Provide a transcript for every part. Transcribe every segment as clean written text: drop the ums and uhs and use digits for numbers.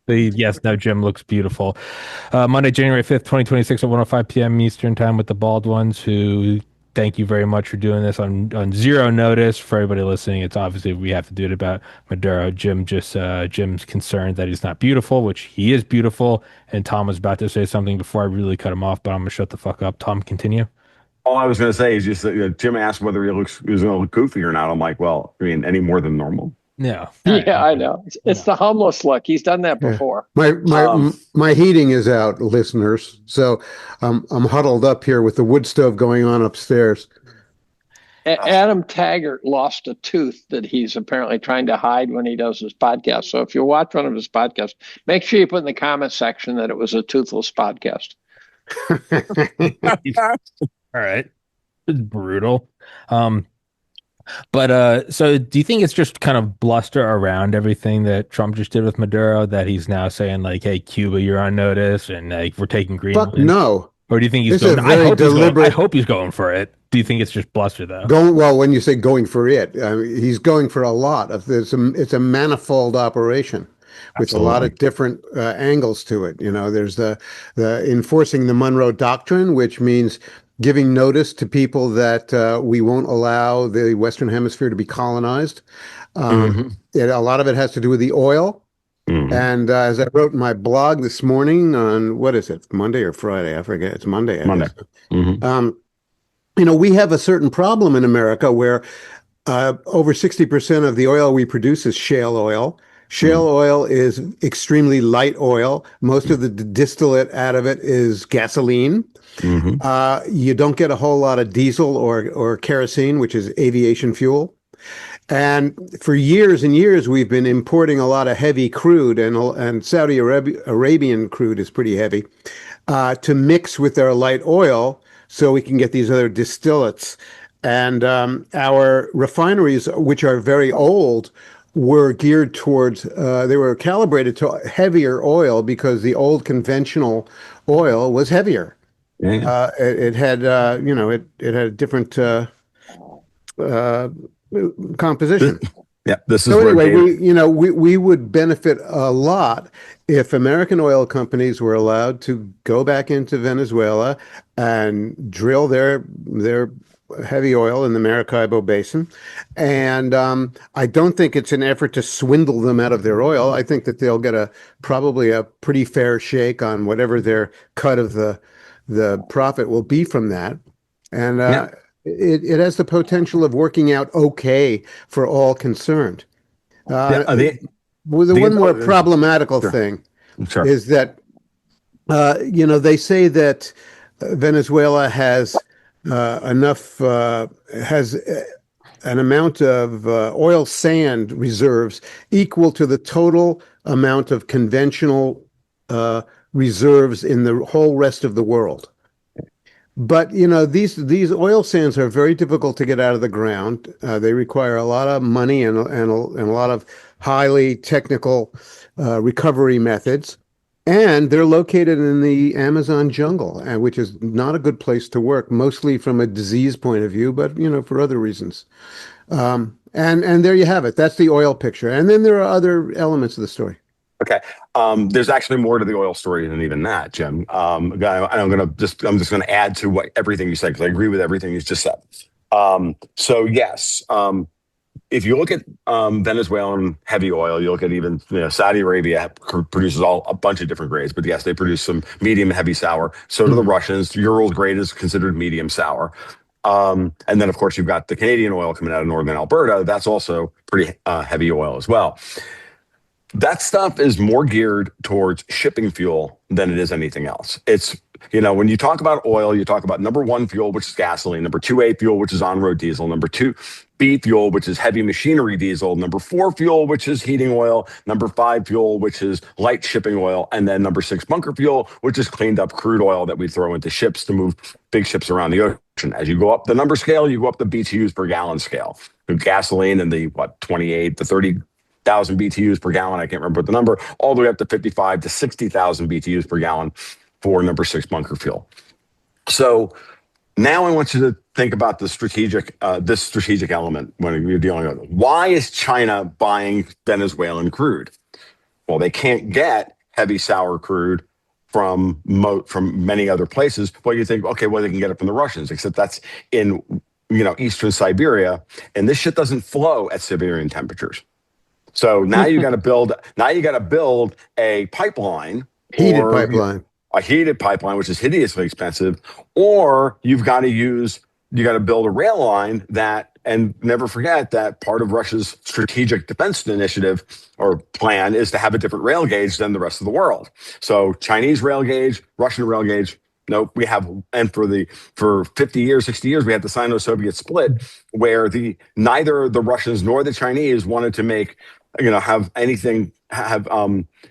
Yes, no, Jim looks beautiful. Monday, January 5th, 2026 at 1:05 p.m. Eastern time with the bald ones who thank you very much for doing this on zero notice. For everybody listening, it's obviously we have to do it about Maduro. Jim's concerned that he's not beautiful, which he is beautiful. And Tom was about to say something before I really cut him off, but I'm gonna shut the fuck up. Tom, continue. All I was going to say is just that, Jim asked whether he's going to look goofy or not. I'm like, well, I mean, any more than normal. Yeah. Yeah, I know. It's the homeless look. He's done that Yeah. before. Um, My heating is out, listeners. So I'm huddled up here with the wood stove going on upstairs. Adam Taggart lost a tooth that he's apparently trying to hide when he does his podcast. So if you watch one of his podcasts, make sure you put in the comment section that it was a toothless podcast. All right. It's brutal. But so do you think it's just kind of bluster around everything that Trump just did with Maduro that he's now saying like, hey, Cuba, you're on notice and like we're taking Fuck Greenland? no. Or do you think he's This is going? a very I deliberate. hope he's going for it. Do you think it's just bluster though? Well, when you say going for it, he's going for a lot of this. It's a manifold operation with a lot of different angles to it. You know, there's the enforcing the Monroe Doctrine, which means giving notice to people that we won't allow the Western Hemisphere to be colonized. A lot of it has to do with the oil. And as I wrote in my blog this morning on, what is it, Monday or Friday? I forget. It's Monday. Monday. You know, we have a certain problem in America where over 60% of the oil we produce is shale oil. Shale oil is extremely light oil. Most of the distillate out of it is gasoline. You don't get a whole lot of diesel or kerosene, which is aviation fuel. And for years and years, we've been importing a lot of heavy crude, and Saudi Arabian crude is pretty heavy, to mix with our light oil so we can get these other distillates. And our refineries, which are very old, were geared towards, they were calibrated to heavier oil because the old conventional oil was heavier. It had, it had a different composition. This is so anyway, we would benefit a lot if American oil companies were allowed to go back into Venezuela and drill their heavy oil in the Maracaibo Basin. And I don't think it's an effort to swindle them out of their oil. I think that they'll get probably a pretty fair shake on whatever their cut of the profit will be from that. And it has the potential of working out okay for all concerned. The one more problematical thing is that, they say that Venezuela has has an amount of oil sand reserves equal to the total amount of conventional reserves in the whole rest of the world. But these oil sands are very difficult to get out of the ground. They require a lot of money and a lot of highly technical recovery methods, and they're located in the Amazon jungle, which is not a good place to work, mostly from a disease point of view, but for other reasons. And there you have it. That's the oil picture, and then there are other elements of the story. Okay. There's actually more to the oil story than even that, Jim. I'm just going to add to everything you said because I agree with everything you just said. So yes, if you look at Venezuelan heavy oil, you look at even Saudi Arabia produces a bunch of different grades, but yes, they produce some medium heavy sour. So do the Russians. Urals grade is considered medium sour. And then of course you've got the Canadian oil coming out of northern Alberta. That's also pretty heavy oil as well. That stuff is more geared towards shipping fuel than it is anything else. It's, when you talk about oil, you talk about number one fuel, which is gasoline, number 2A fuel, which is on-road diesel, number 2B fuel, which is heavy machinery diesel, number 4 fuel, which is heating oil, number 5 fuel, which is light shipping oil, and then number 6 bunker fuel, which is cleaned up crude oil that we throw into ships to move big ships around the ocean. As you go up the number scale, you go up the BTUs per gallon scale. Gasoline in the 28 to 30,000 BTUs per gallon. I can't remember the number, all the way up to 55 to 60,000 BTUs per gallon for number 6 bunker fuel. So now I want you to think about this strategic element when you're dealing with it. Why is China buying Venezuelan crude? Well, they can't get heavy sour crude from many other places. Well, you think, okay, well, they can get it from the Russians, except that's in eastern Siberia, and this shit doesn't flow at Siberian temperatures. So now you got to build a pipeline, Heated or pipeline. a heated pipeline, which is hideously expensive, or you got to build a rail line and never forget that part of Russia's strategic defense initiative or plan is to have a different rail gauge than the rest of the world. So Chinese rail gauge, Russian rail gauge. No, we have, and for 50 years, 60 years, we had the Sino-Soviet split, where neither the Russians nor the Chinese wanted to have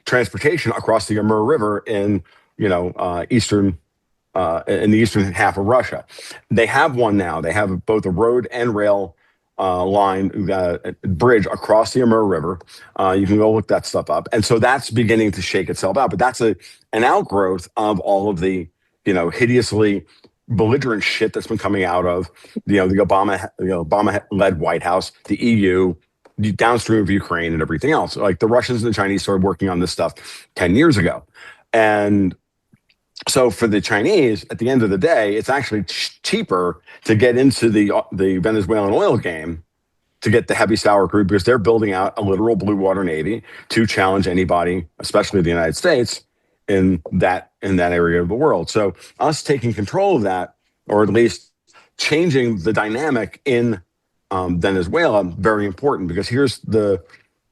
transportation across the Amur River in the eastern half of Russia. They have one now. They have both a road and rail line bridge across the Amur River. You can go look that stuff up, and so that's beginning to shake itself out. But that's an outgrowth of all of the hideously belligerent shit that's been coming out of the Obama-led White House, the EU, downstream of Ukraine, and everything else. Like the Russians and the Chinese started working on this stuff 10 years ago, and so for the Chinese, at the end of the day, it's actually cheaper to get into the Venezuelan oil game, to get the heavy sour crude, because they're building out a literal blue water navy to challenge anybody, especially the United States, in that area of the world. So us taking control of that, or at least changing the dynamic in Venezuela, very important, because here's the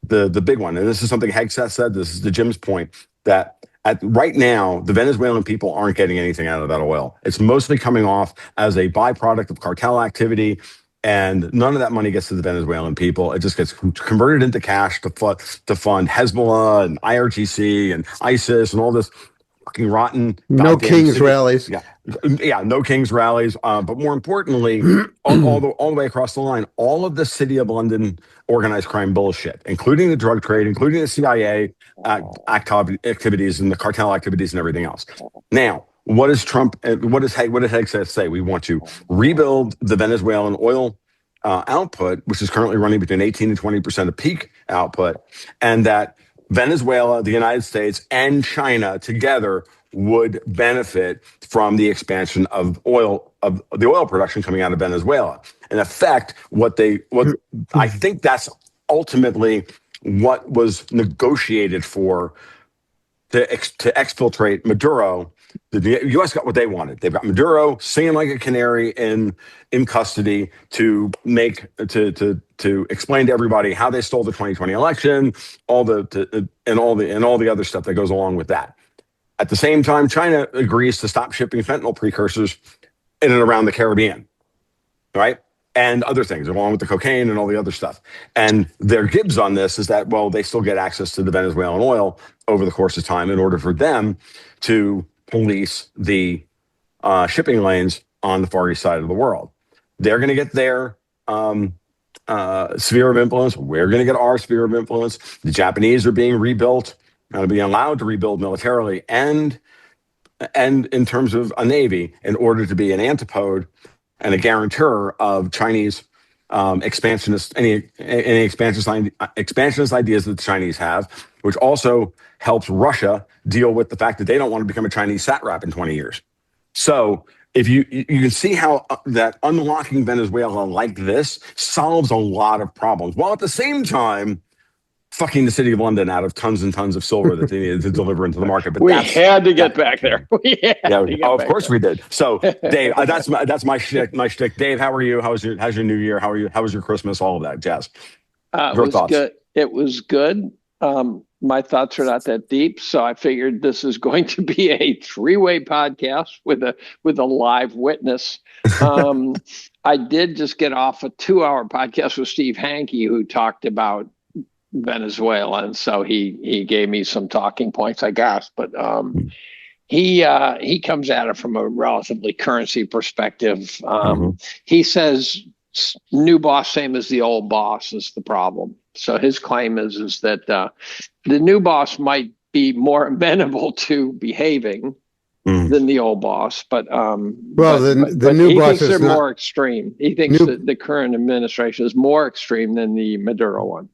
big one, and this is something Hegseth said. This is to Jim's point, that right now, the Venezuelan people aren't getting anything out of that oil. It's mostly coming off as a byproduct of cartel activity, and none of that money gets to the Venezuelan people. It just gets converted into cash to fund Hezbollah and IRGC and ISIS and all this fucking rotten. No King's rallies. Yeah, no King's rallies. But more importantly, all the way across the line, all of the City of London organized crime bullshit, including the drug trade, including the CIA activities and the cartel activities and everything else. Now, what does Hegseth say? We want to rebuild the Venezuelan oil output, which is currently running between 18 and 20% of peak output, and that Venezuela, the United States, and China together would benefit from the expansion of the oil production coming out of Venezuela. In effect, what I think that's ultimately what was negotiated for, to exfiltrate Maduro. The U.S. got what they wanted. They've got Maduro singing like a canary in custody to explain to everybody how they stole the 2020 election, all the other stuff that goes along with that. At the same time, China agrees to stop shipping fentanyl precursors in and around the Caribbean, right? And other things, along with the cocaine and all the other stuff. And their gibs on this is that, well, they still get access to the Venezuelan oil over the course of time in order for them to police the shipping lanes on the far east side of the world. They're going to get their sphere of influence. We're going to get our sphere of influence. The Japanese are being rebuilt, being allowed to rebuild militarily and in terms of a navy, in order to be an antipode and a guarantor of Chinese expansionist ideas that the Chinese have, which also helps Russia deal with the fact that they don't want to become a Chinese satrap in 20 years. So if you can see how that unlocking Venezuela like this solves a lot of problems, while at the same time fucking the City of London out of tons and tons of silver that they needed to deliver into the market. But we had to get back there. Of course we did. So, Dave, that's my shtick. Dave, how are you? How's your New Year? How are you? How was your Christmas? All of that jazz. Your thoughts? Good. It was good. My thoughts are not that deep, so I figured this is going to be a three-way podcast with a live witness. I did just get off a 2-hour podcast with Steve Hanke, who talked about Venezuela, and so he gave me some talking points, I guess. But he comes at it from a relatively currency perspective. He says new boss same as the old boss is the problem. So his claim is that the new boss might be more amenable to behaving than the old boss, but the new boss thinks they're more extreme. He thinks that the current administration is more extreme than the Maduro one.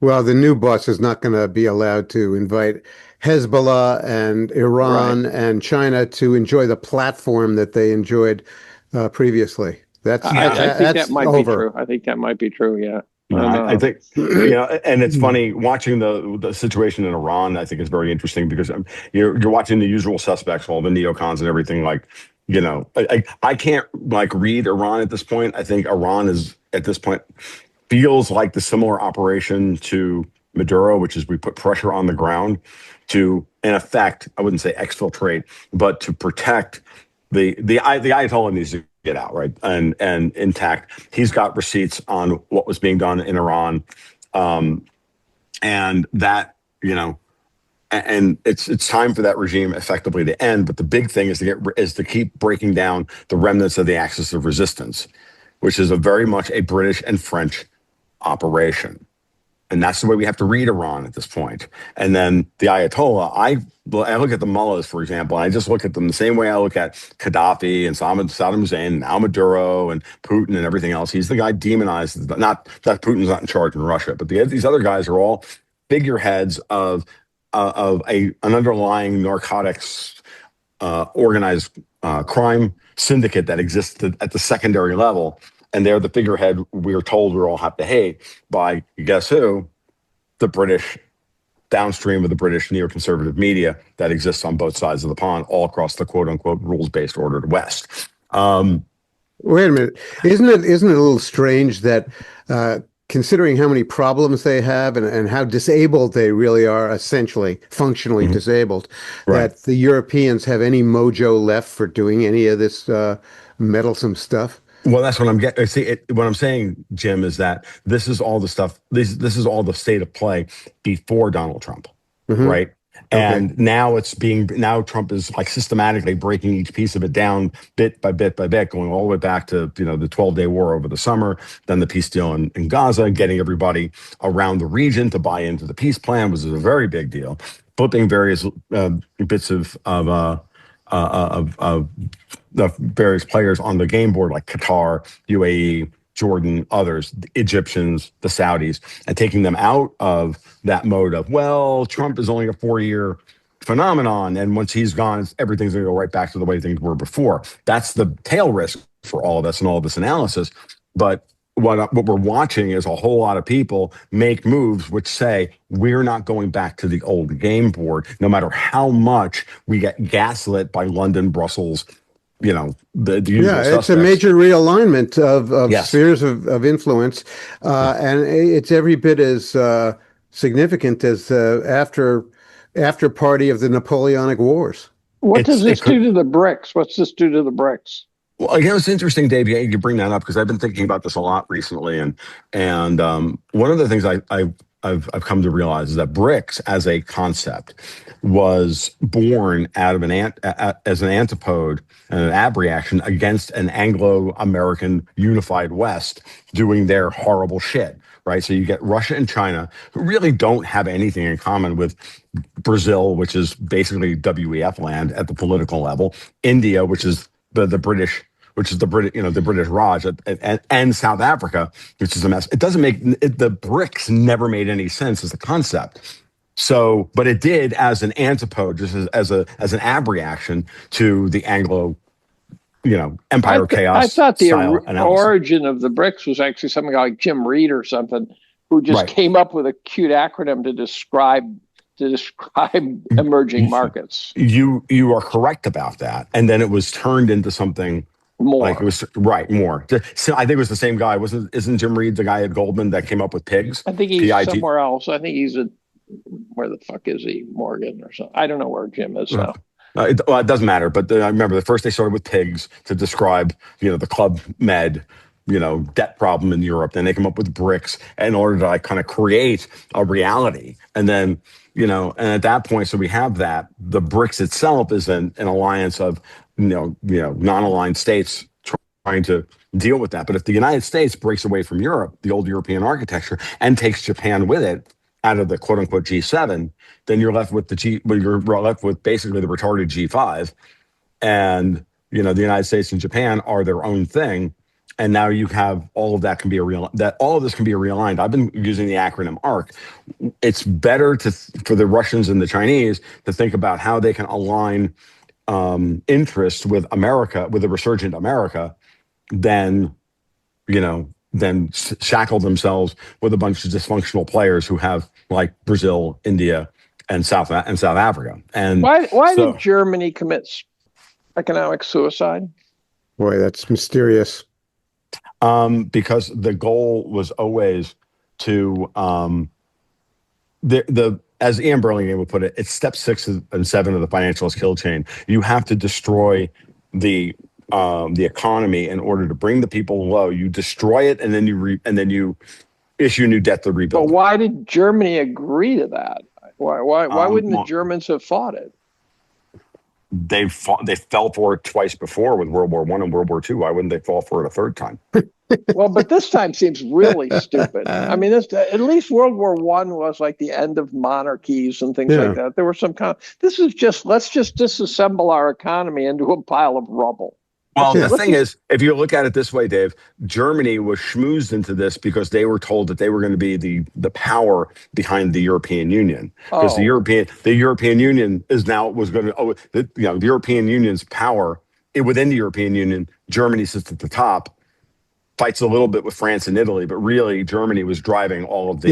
Well, the new boss is not going to be allowed to invite Hezbollah and Iran and China to enjoy the platform that they enjoyed previously. That's I think that's that might be over. true. I think that might be true. Yeah. No, I think, and it's funny watching the situation in Iran. I think is very interesting because you're watching the usual suspects, all the neocons and everything. Like, I can't like read Iran at this point. I think Iran is at this point feels like the similar operation to Maduro, which is we put pressure on the ground to, in effect, I wouldn't say exfiltrate, but to protect the Ayatollah needs to get out, right, and intact. He's got receipts on what was being done in Iran, and that and it's time for that regime effectively to end. But the big thing is to keep breaking down the remnants of the axis of resistance, which is a very much a British and French operation. And that's the way we have to read Iran at this point. And then the Ayatollah, I look at the mullahs, for example, and I just look at them the same way I look at Gaddafi and Saddam Hussein, now Maduro and Putin and everything else. He's the guy demonized. Not that Putin's not in charge in Russia, but these other guys are all figureheads of an underlying narcotics organized crime syndicate that exists at the secondary level. And they're the figurehead we're told we all have to hate by, guess who? The British, downstream of the British neoconservative media that exists on both sides of the pond, all across the quote unquote rules-based ordered West. Wait a minute. Isn't it a little strange that considering how many problems they have and how disabled they really are, essentially functionally disabled, that the Europeans have any mojo left for doing any of this meddlesome stuff? Well, that's what I'm getting. See, what I'm saying, Jim, is that this is all the stuff. This is all the state of play before Donald Trump, right? And now Trump is like systematically breaking each piece of it down bit by bit by bit, going all the way back to the 12-day war over the summer, then the peace deal in Gaza, getting everybody around the region to buy into the peace plan was a very big deal. Flipping various bits of the various players on the game board, like Qatar, UAE, Jordan, others, the Egyptians, the Saudis, and taking them out of that mode of, well, Trump is only a 4-year phenomenon, and once he's gone, everything's going to go right back to the way things were before. That's the tail risk for all of us and all of this analysis. But what we're watching is a whole lot of people make moves which say we're not going back to the old game board, no matter how much we get gaslit by London, Brussels, the usual suspects. It's a major realignment of spheres of influence, and it's every bit as significant as after party of the Napoleonic Wars. What does this do to the BRICS? What's this do to the BRICS? Well, again, it's interesting, Dave. You bring that up because I've been thinking about this a lot recently, and one of the things I've come to realize is that BRICS as a concept was born out of as an antipode and an abreaction against an Anglo-American unified West doing their horrible shit, right? So you get Russia and China, who really don't have anything in common with Brazil, which is basically WEF land at the political level, India, which is the British, the British Raj, and South Africa, which is a mess. It doesn't the BRICS never made any sense as a concept. So, but it did as an antipode, just as an abreaction to the Anglo, empire of chaos. I thought the origin of the BRICS was actually something like Jim Reed or something, who just came up with a cute acronym to describe emerging markets. You are correct about that, and then it was turned into something more. Like it was more. So I think it was the same guy. Isn't Jim Reed the guy at Goldman that came up with pigs? I think he's somewhere else. I think he's where the fuck is he? Morgan or something. I don't know where Jim is now. It doesn't matter. But I remember the first they started with pigs to describe, the Club Med, debt problem in Europe. Then they come up with BRICS in order to kind of create a reality. And then, and at that point, so we have that. The BRICS itself is an alliance of, non-aligned states trying to deal with that. But if the United States breaks away from Europe, the old European architecture, and takes Japan with it out of the quote unquote G7, then you're left with you're left with basically the retarded G5. And, the United States and Japan are their own thing. and now you have all of that can be all of this can be realigned. I've been using the acronym ARC. It's better for the Russians and the Chinese to think about how they can align interests with America, with a resurgent America, than shackle themselves with a bunch of dysfunctional players who have like Brazil, India, and South Africa. And why did Germany commit economic suicide? Boy, that's mysterious. Because the goal was always to as Ian Burlingame would put it, it's step 6 and 7 of the financialist kill chain. You have to destroy the economy in order to bring the people low. You destroy it, and then you issue new debt to rebuild. But why did Germany agree to that? Why wouldn't the Germans have fought it? They fell for it twice before with World War I and World War II. Why wouldn't they fall for it a third time? Well, but this time seems really stupid. I mean, at least World War I was like the end of monarchies and things like that. There were some this is just, let's just disassemble our economy into a pile of rubble. Well, the thing is, if you look at it this way, Dave, Germany was schmoozed into this because they were told that they were going to be the power behind the European Union. Because the European Union the European Union's power within the European Union, Germany sits at the top, fights a little bit with France and Italy, but really Germany was driving all of the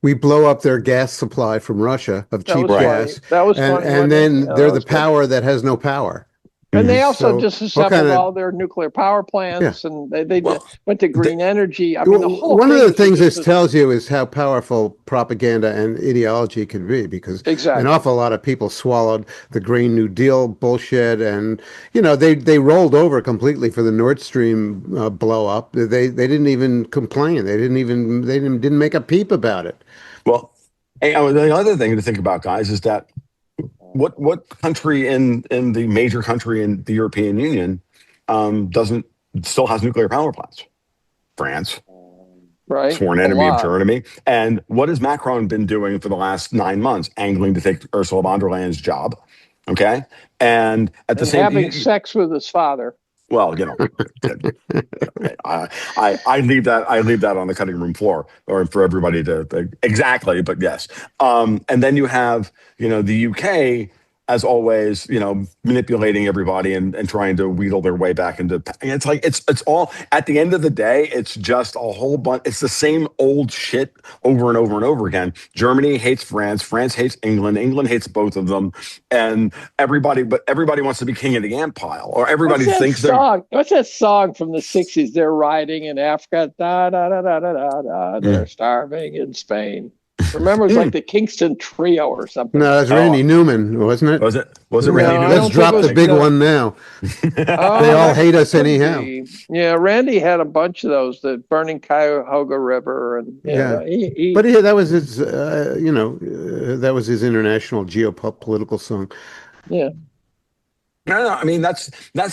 we blow up their gas supply from Russia of cheap gas. That was funny. And then they're the power that has no power. And they also disassembled all their nuclear power plants, and they went to green energy. I mean, one of the things this tells you is how powerful propaganda and ideology can be, because an awful lot of people swallowed the Green New Deal bullshit, and they rolled over completely for the Nord Stream blow up. They didn't even complain. They didn't make a peep about it. Well, the other thing to think about, guys, is that what country in the major country in the European Union still has nuclear power plants? France, right? Sworn enemy of Germany. And what has Macron been doing for the last 9 months? Angling to take Ursula von der Leyen's job. Okay, and at the same having sex with his father. Well, I leave that on the cutting room floor, or for everybody to exactly. But yes, and then you have the UK, as always, manipulating everybody and trying to wheedle their way back into. And it's like it's all at the end of the day, it's just a whole bunch. It's the same old shit over and over and over again. Germany hates France. France hates England. England hates both of them, and everybody wants to be king of the ant pile, or everybody thinks they're. What's that song from the '60s? They're riding in Africa. Da da da da da da da. They're starving in Spain. Remember, it's like the Kingston Trio or something. No, that's Randy Newman, wasn't it? Was it Randy Newman? Let's drop the big one now. They all hate us anyhow. Yeah, Randy had a bunch of those, the Burning Cuyahoga River, and but that was his, that was his international geopolitical song. Yeah. No, I mean that's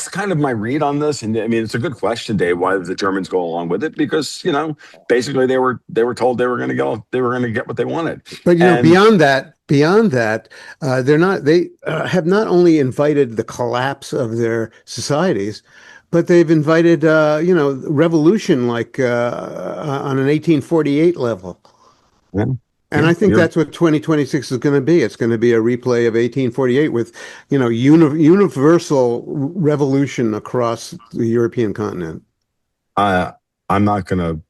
kind of my read on this, and I mean it's a good question, Dave. Why did the Germans go along with it? Because basically they were told they were going to get what they wanted. But beyond that, they have not only invited the collapse of their societies, but they've invited revolution like on an 1848 level. Yeah. And I think that's what 2026 is going to be. It's going to be a replay of 1848 with, universal revolution across the European continent. I'm not gonna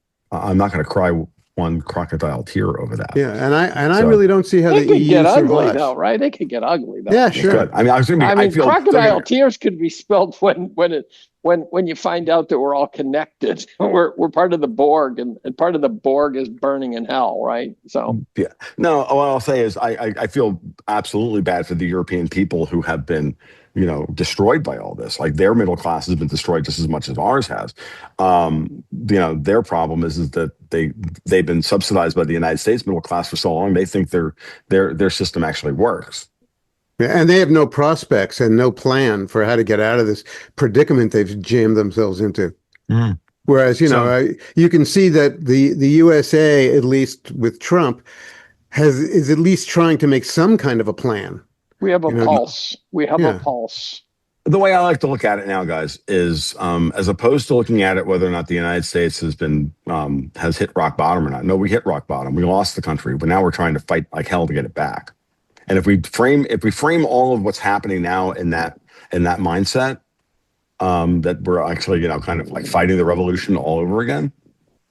cry one crocodile tear over that. Yeah, and I really don't see how the EU get ugly survives. Though, right? They could get ugly though. Yeah, sure. I feel crocodile tears could be spilled when you find out that we're all connected. we're part of the Borg, and part of the Borg is burning in hell, right? So yeah. No, what I'll say is I feel absolutely bad for the European people who have been destroyed by all this. Like their middle class has been destroyed just as much as ours has. Their problem is that they've been subsidized by the United States middle class for so long. They think their system actually works. And they have no prospects and no plan for how to get out of this predicament they've jammed themselves into. Mm. Whereas, you can see that the USA, at least with Trump, is at least trying to make some kind of a plan. we have a pulse. We have a pulse. The way I like to look at it now, guys, is as opposed to looking at it whether or not the United States has hit rock bottom or not. No, we hit rock bottom. We lost the country, but now we're trying to fight like hell to get it back. And if we frame all of what's happening now in that mindset, that we're actually kind of like fighting the revolution all over again.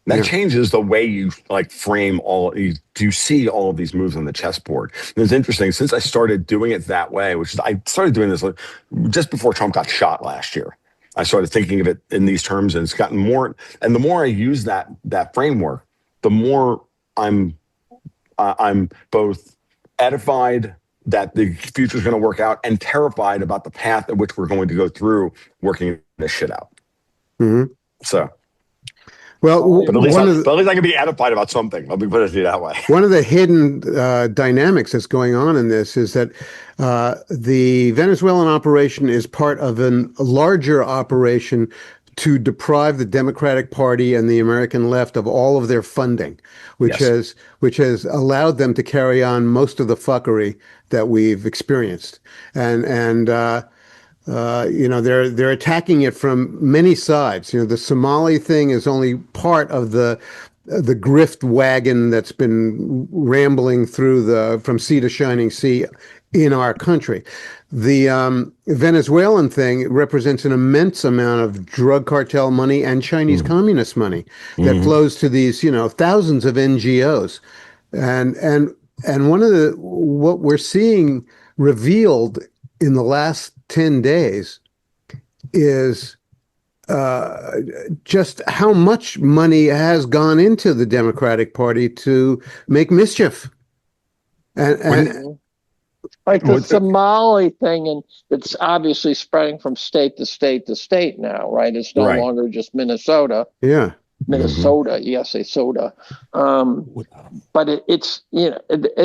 That changes the way you like frame you see all of these moves on the chessboard. And it's interesting, since I started doing it that way, I started doing this just before Trump got shot last year. I started thinking of it in these terms, and it's gotten more. And the more I use that framework, the more I'm both edified that the future is going to work out and terrified about the path at which we're going to go through working this shit out. Mm-hmm. So. Well, but at least I can be edified about something. Let me put it that way. One of the hidden dynamics that's going on in this is that the Venezuelan operation is part of a larger operation to deprive the Democratic Party and the American left of all of their funding, which has allowed them to carry on most of the fuckery that we've experienced. And they're attacking it from many sides. The Somali thing is only part of the grift wagon that's been rambling through from sea to shining sea in our country. The Venezuelan thing represents an immense amount of drug cartel money and Chinese communist money that flows to these, thousands of NGOs. And what we're seeing revealed in the last 10 days is just how much money has gone into the Democratic Party to make mischief. And like the Somali thing, and it's obviously spreading from state to state to state now, right? It's no longer just Minnesota. Yeah. Minnesota, yes, a soda. But it's, and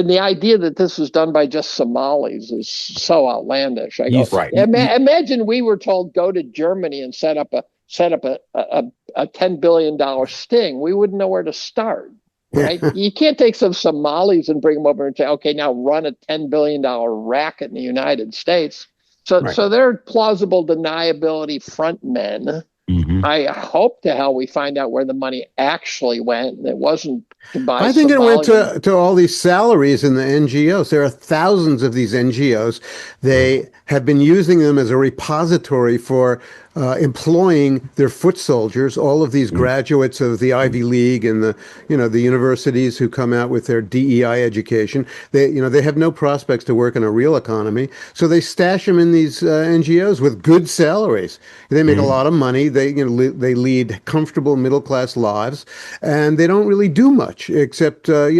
the idea that this was done by just Somalis is so outlandish. I go, imagine we were told go to Germany and set up a $10 billion sting. We wouldn't know where to start, right? You can't take some Somalis and bring them over and say, okay, now run a $10 billion racket in the United States. So they're plausible deniability front men. I hope to hell we find out where the money actually went. And it wasn't to buy. I think it went to all these salaries in the NGOs. There are thousands of these NGOs. They have been using them as a repository for employing their foot soldiers, all of these graduates of the Ivy League and the universities who come out with their DEI education. They have no prospects to work in a real economy, so they stash them in these NGOs with good salaries. They make a lot of money. They lead comfortable middle class lives, and they don't really do much except organize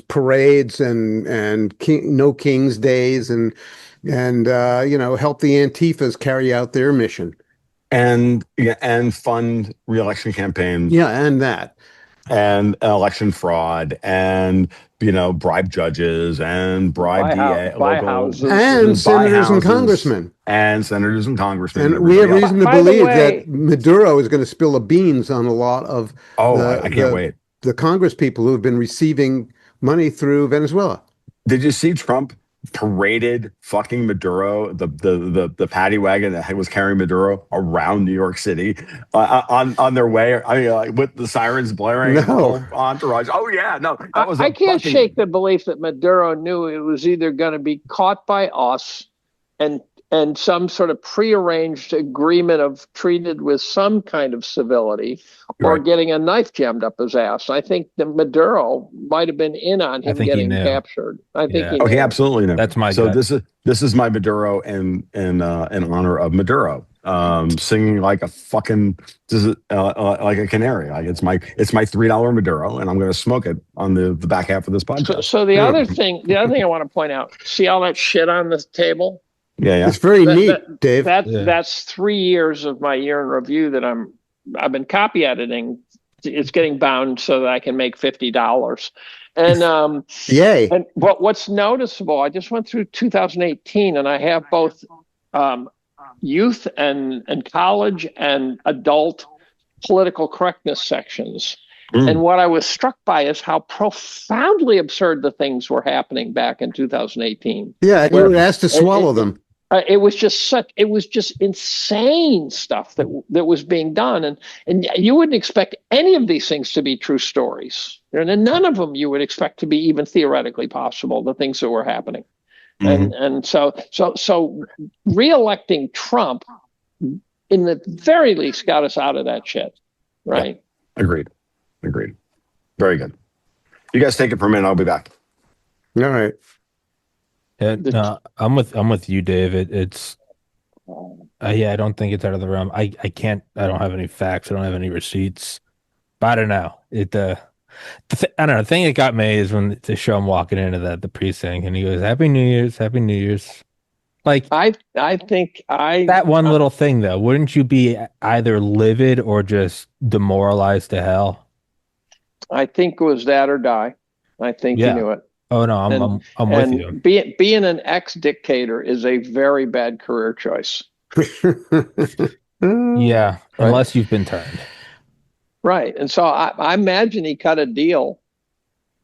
parades and no King's Days and help the Antifas carry out their mission. And fund re-election campaigns. Yeah, and that. And election fraud and, bribe judges and bribe houses. And senators and congressmen. And senators and congressmen. And we have reason to believe that Maduro is going to spill the beans on a lot of I can't wait. The Congress people who have been receiving money through Venezuela. Did you see Trump paraded fucking Maduro, the paddy wagon that was carrying Maduro around New York City on their way? I mean, with the sirens blaring, entourage. Oh yeah, no, that was. I can't shake the belief that Maduro knew it was either going to be caught by us and some sort of prearranged agreement of treated with some kind of civility or getting a knife jammed up his ass. I think that Maduro might have been in on him getting captured. I think he knew. He absolutely knew. That's my so gut. This is my Maduro in honor of Maduro. Singing like a fucking like a canary. Like it's my $3 Maduro, and I'm going to smoke it on the back half of this podcast. So the other thing I want to point out, see all that shit on the table? Yeah. It's very neat, Dave. That's 3 years of my year in review that I've been copy editing. It's getting bound so that I can make $50. And yay! And what's noticeable? I just went through 2018, and I have both youth and college and adult political correctness sections. And what I was struck by is how profoundly absurd the things were happening back in 2018. Yeah, and you were asked to swallow them. It was just insane stuff that was being done, and you wouldn't expect any of these things to be true stories, and none of them you would expect to be even theoretically possible. The things that were happening, and so re-electing Trump, in the very least, got us out of that shit, right? Yeah. Agreed. Very good. You guys take it for a minute. I'll be back. All right. Yeah, no, I'm with you, David. It's yeah, I don't think it's out of the realm. I don't have any facts. I don't have any receipts. But I don't know. I don't know. The thing that got me is when they show him walking into the precinct and he goes, "Happy New Year's, Happy New Year's." Like I think that one little thing though, wouldn't you be either livid or just demoralized to hell? I think it was that or die. I think you knew it. Oh no, I'm with you. Being an ex-dictator is a very bad career choice. Yeah, unless you've been turned. Right. And so I imagine he cut a deal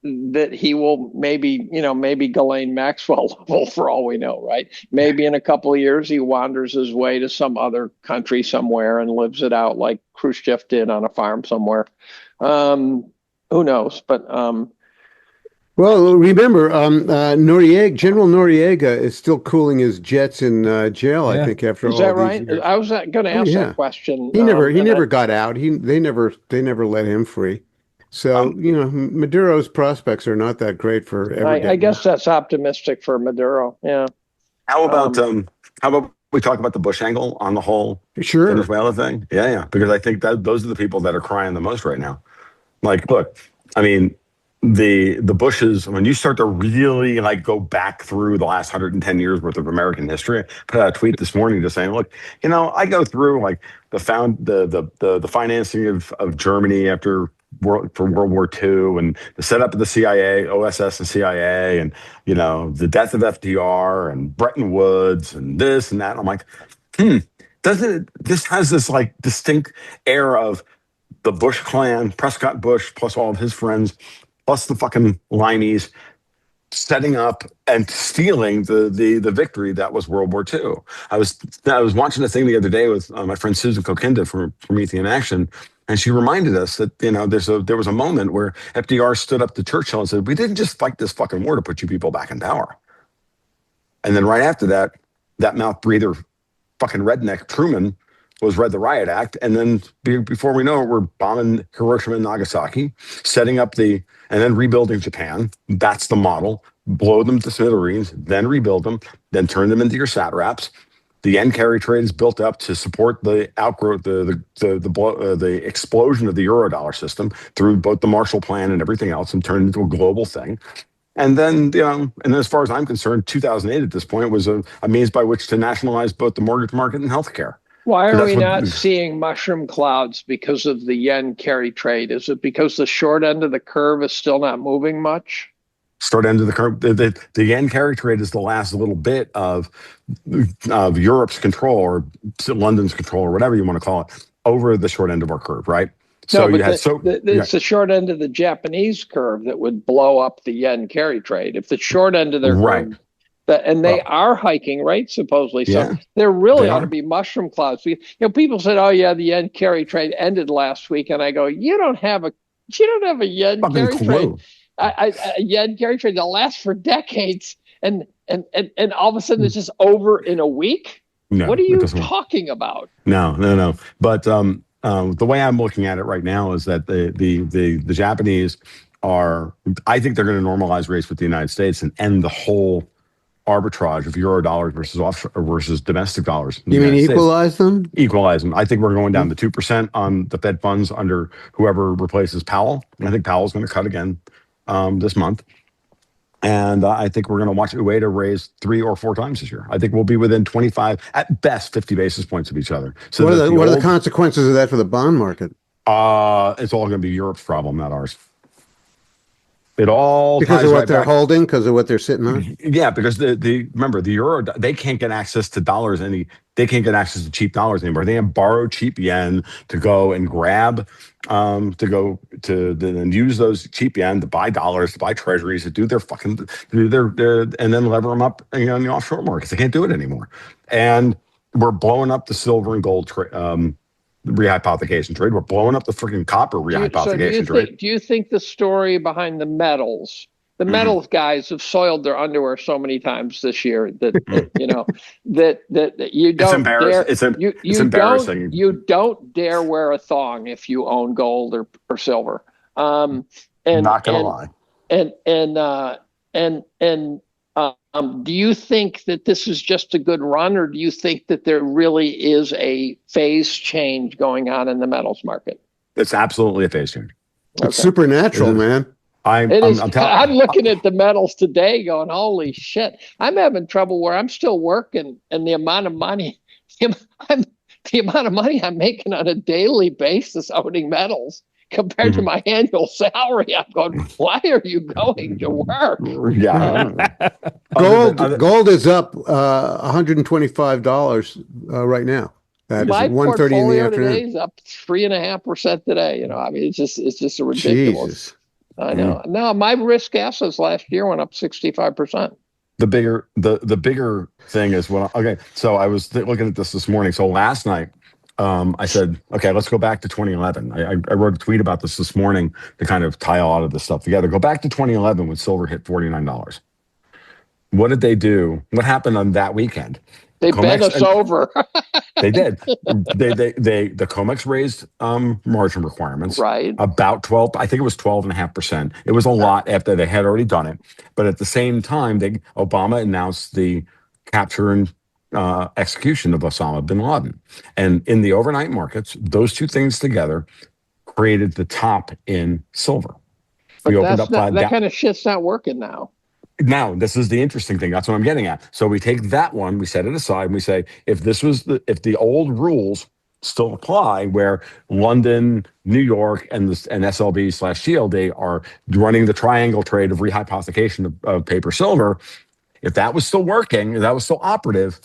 that he will maybe Ghislaine Maxwell level for all we know, right? Maybe in a couple of years he wanders his way to some other country somewhere and lives it out like Khrushchev did on a farm somewhere. Who knows? But well, remember, General Noriega is still cooling his jets in jail. I think after all is that these right? years. I was going to ask that question. He never got out. They never let him free. So Maduro's prospects are not that great for every day. I guess that's optimistic for Maduro. Yeah. How about we talk about the Bush angle on the whole Venezuela thing? Yeah. Because I think that those are the people that are crying the most right now. Like, look, I mean, the Bushes, when you start to really like go back through the last 110 years worth of American history, I put out a tweet this morning just saying, look, I go through like the financing of Germany for World War II and the setup of the CIA, OSS and CIA, and the death of FDR and Bretton Woods and this and that. And I'm like, this has this like distinct air of the Bush clan, Prescott Bush, plus all of his friends, plus the fucking limeys, setting up and stealing the victory that was World War II. I was watching a thing the other day with my friend Susan Kokinda from Promethean Action, and she reminded us that there was a moment where FDR stood up to Churchill and said, "We didn't just fight this fucking war to put you people back in power." And then right after that, that mouth breather, fucking redneck Truman was read the Riot Act, and then before we know it, we're bombing Hiroshima and Nagasaki, setting up and then rebuilding Japan. That's the model. Blow them to smithereens, then rebuild them, then turn them into your satraps. The yen carry trade is built up to support the outgrowth, the explosion of the Eurodollar system through both the Marshall Plan and everything else, and turned into a global thing. And then, as far as I'm concerned, 2008 at this point was a means by which to nationalize both the mortgage market and healthcare. Why are we not seeing mushroom clouds because of the yen carry trade? Is it because the short end of the curve is still not moving much? Short end of the curve. The yen carry trade is the last little bit of Europe's control or London's control or whatever you want to call it over the short end of our curve, right? So it's the short end of the Japanese curve that would blow up the yen carry trade. If the short end of their curve, and they are hiking, right? Supposedly, so there really ought to be mushroom clouds. People said, "Oh yeah, the yen carry trade ended last week," and I go, "You don't have a yen carry trade. A yen carry trade that lasts for decades, and all of a sudden it's just over in a week. No, what are you talking about?" No. But the way I'm looking at it right now is that the Japanese are. I think they're going to normalize rates with the United States and end the whole arbitrage of euro dollars versus domestic dollars. You mean equalize them? Equalize them. I think we're going down to 2% on the Fed funds under whoever replaces Powell. And I think Powell's going to cut again this month. And I think we're going to watch a way to raise 3 or 4 times this year. I think we'll be within 25, at best 50 basis points of each other. So what are the consequences of that for the bond market? It's all going to be Europe's problem, not ours. It all because of what they're holding, because of what they're sitting on. Yeah, because remember the euro, they can't get access to dollars they they can't get access to cheap dollars anymore. They can borrow cheap yen to go and grab, then use those cheap yen to buy dollars, to buy treasuries, to do their and then lever them up, in the offshore markets. They can't do it anymore. And we're blowing up the silver and gold rehypothecation trade. We're blowing up the freaking copper rehypothecation trade. Do you think the story behind the metals? The metals guys have soiled their underwear so many times this year that you don't dare. It's embarrassing. You don't dare wear a thong if you own gold or silver. Not gonna lie. Do you think that this is just a good run, or do you think that there really is a phase change going on in the metals market? It's absolutely a phase change. It's supernatural, man. I'm looking at the metals today going, holy shit. I'm having trouble where I'm still working, and the amount of money I'm making on a daily basis owning metals compared to my annual salary. I'm going, why are you going to work? Yeah. Gold is up $125 right now. My portfolio today is up 3.5% today. It's just a ridiculous. Jesus. I know. No, my risk assets last year went up 65%. The bigger thing is so I was looking at this morning. So last night, I said, okay, let's go back to 2011. I wrote a tweet about this morning to kind of tie a lot of this stuff together. Go back to 2011 when silver hit $49. What did they do? What happened on that weekend? They bent us over. They did. The COMEX raised margin requirements. Right. About 12, I think it was 12.5%. It was a lot after they had already done it. But at the same time, Obama announced the capture and execution of Osama bin Laden. And in the overnight markets, those two things together created the top in silver. But that kind of shit's not working now. Now, this is the interesting thing. That's what I'm getting at. So we take that one, we set it aside, and we say, if the old rules still apply, where London, New York, and SLB/CLD are running the triangle trade of rehypothecation of paper silver, if that was still working, if that was still operative,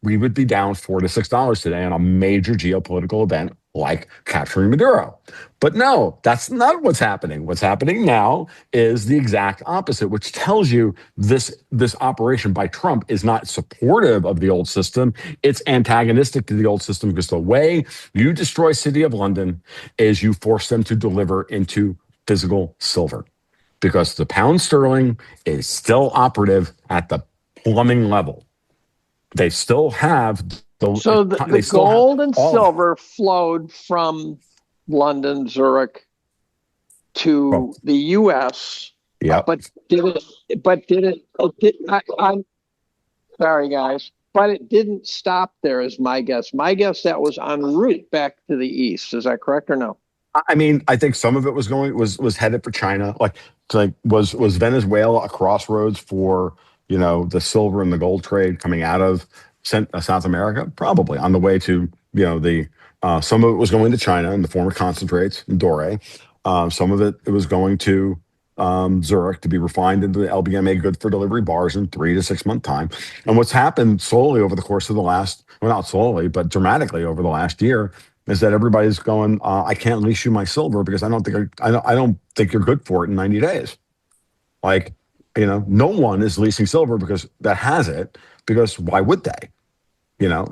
we would be down $4 to $6 today on a major geopolitical event like capturing Maduro. But no, that's not what's happening. What's happening now is the exact opposite, which tells you this operation by Trump is not supportive of the old system. It's antagonistic to the old system, because the way you destroy City of London is you force them to deliver into physical silver, because the pound sterling is still operative at the plumbing level. They still have the gold and silver flowed from London, Zurich to the U.S. Yeah, but I'm sorry, guys, but it didn't stop there. Is my guess. My guess that was en route back to the east. Is that correct or no? I mean, I think some of it was headed for China. Was Venezuela a crossroads for the silver and the gold trade coming out of South America? Probably on the way to some of it was going to China in the form of concentrates and doré. Some of it was going to Zurich to be refined into the LBMA good for delivery bars in 3 to 6 month time. And what's happened slowly over the course of the last, well, not slowly, but dramatically over the last year, is that everybody's going, I can't lease you my silver because I don't think you're good for it in 90 days. No one is leasing silver because why would they?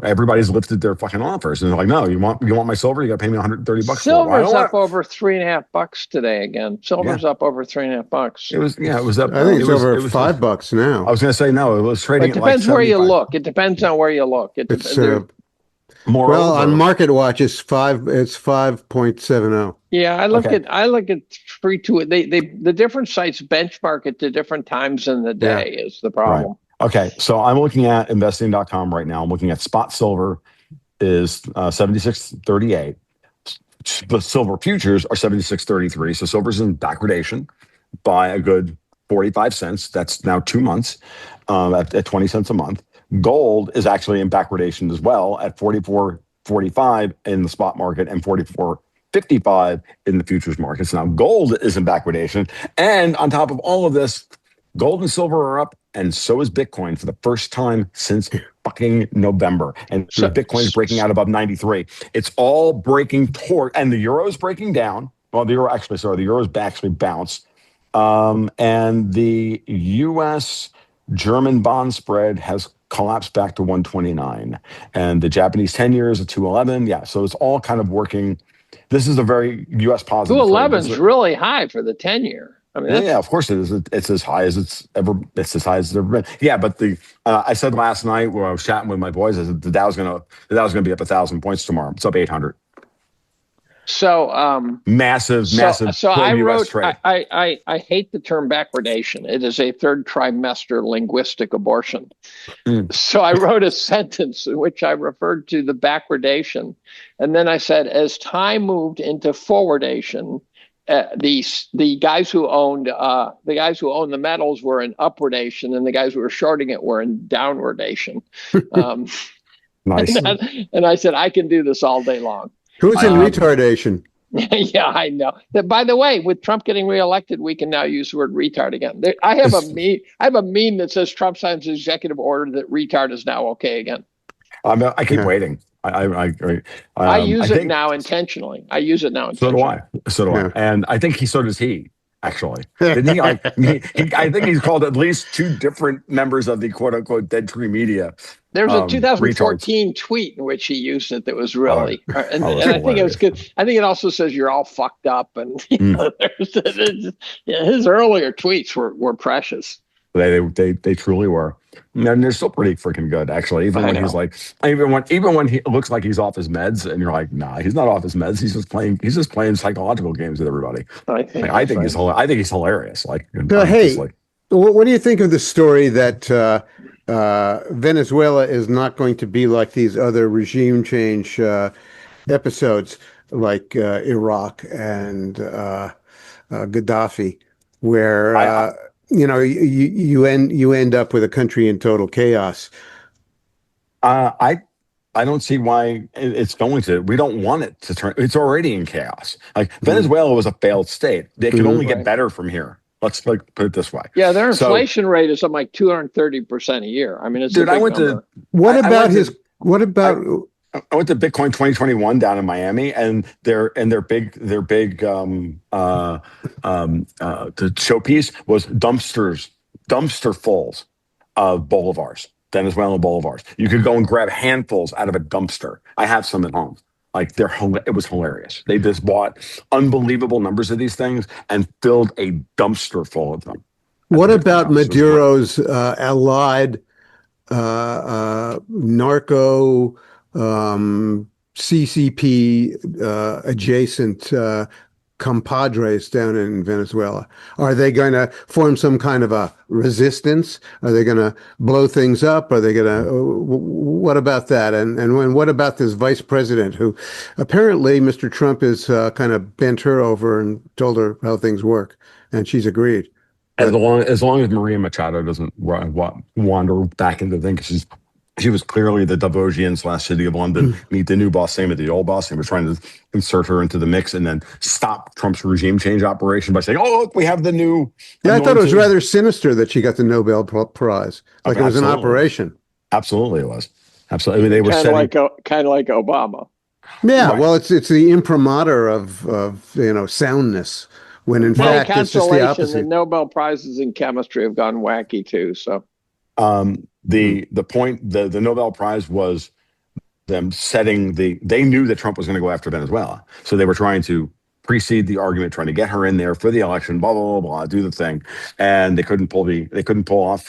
Everybody's lifted their fucking offers, and they're like, no, you want my silver? You got to pay me $130. Silver's up over $3.50 today again. Silver's up over $3.50. It was up. I think it's over $5 now. I was going to say no. It was trading. It depends where you look. It depends on where you look. On Market Watch, it's 5.70. Yeah, I look at 3.2. The different sites benchmark it to different times in the day is the problem. Right. Okay, so I'm looking at investing.com right now. I'm looking at spot silver is 76.38. The silver futures are 76.33. So silver's in backwardation by a good 45 cents. That's now 2 months at 20 cents a month. Gold is actually in backwardation as well at 44.45 in the spot market and 44.55 in the futures markets. Now gold is in backwardation. And on top of all of this, gold and silver are up, and so is Bitcoin for the first time since fucking November, and So, Bitcoin is breaking out above 93. It's all breaking toward, and the euro is breaking down. Well, the euro's actually bounced. And the U.S. German bond spread has collapsed back to 129, and the Japanese 10 years at 211. Yeah, so it's all kind of working. This is a very U.S. positive. 211 is really high for the 10-year. I mean, yeah, of course it is. It's as high as it's high as it's ever been. Yeah, but I said last night when I was chatting with my boys, I said the Dow's gonna be up 1,000 points tomorrow. It's up 800. So massive. So I wrote. Trade. I hate the term backwardation. It is a third trimester linguistic abortion. So I wrote a sentence in which I referred to the backwardation, and then I said, as time moved into forwardation, the guys who owned the metals were in upwardation, and the guys who were shorting it were in downwardation. Nice. And I said, I can do this all day long. Who's in retardation? Yeah, I know. By the way, with Trump getting reelected, we can now use the word retard again. I have a meme that says Trump signs an executive order that retard is now okay again. I keep waiting. I use it now intentionally. So do I. And I think so does he. Actually, didn't he? I think he's called at least two different members of the "quote unquote" dead tree media. There's a 2014 tweet in which he used it that was really, and I think it was good. I think it also says you're all fucked up, and his earlier tweets were precious. They truly were. And they're still pretty freaking good, actually. Even when he's like, even when he looks like he's off his meds, and you're like, nah, he's not off his meds. He's just playing psychological games with everybody. I think he's hilarious. Like, hey, what do you think of the story that Venezuela is not going to be like these other regime change episodes, like Iraq and Gaddafi, where you end up with a country in total chaos? I don't see why it's going to. We don't want it to turn. It's already in chaos. Like Venezuela was a failed state. They can only get better from here. Let's put it this way. Yeah, their inflation rate is something like 230% a year. I mean, it's dude. I went number. to. What about his? What about? I went to Bitcoin 2021 down in Miami, and their big the showpiece was dumpsterfuls of bolivars, Venezuelan bolivars. You could go and grab handfuls out of a dumpster. I have some at home. Like it was hilarious. They just bought unbelievable numbers of these things and filled a dumpster full of them. What about Maduro's allied narco CCP adjacent compadres down in Venezuela? Are they going to form some kind of a resistance? Are they going to blow things up? Are they going to? What about that? And what about this vice president who apparently Mr. Trump has kind of bent her over and told her how things work, and she's agreed. As long as Maria Machado doesn't wander back into things, she was clearly the Davosian / City of London, meet the new boss, same as the old boss, and was trying to insert her into the mix and then stop Trump's regime change operation by saying, "Oh, look, we have the new." Yeah, I thought it was rather sinister that she got the Nobel Prize. Like it was an operation. Absolutely, it was. Absolutely, they were kind of like Obama. Yeah, right. Well, it's the imprimatur of soundness. When in fact it's just the opposite. The Nobel Prizes in chemistry have gone wacky too. So, the Nobel Prize was them setting they knew that Trump was going to go after Venezuela, so they were trying to precede the argument, trying to get her in there for the election, blah blah blah blah, do the thing, and they couldn't pull off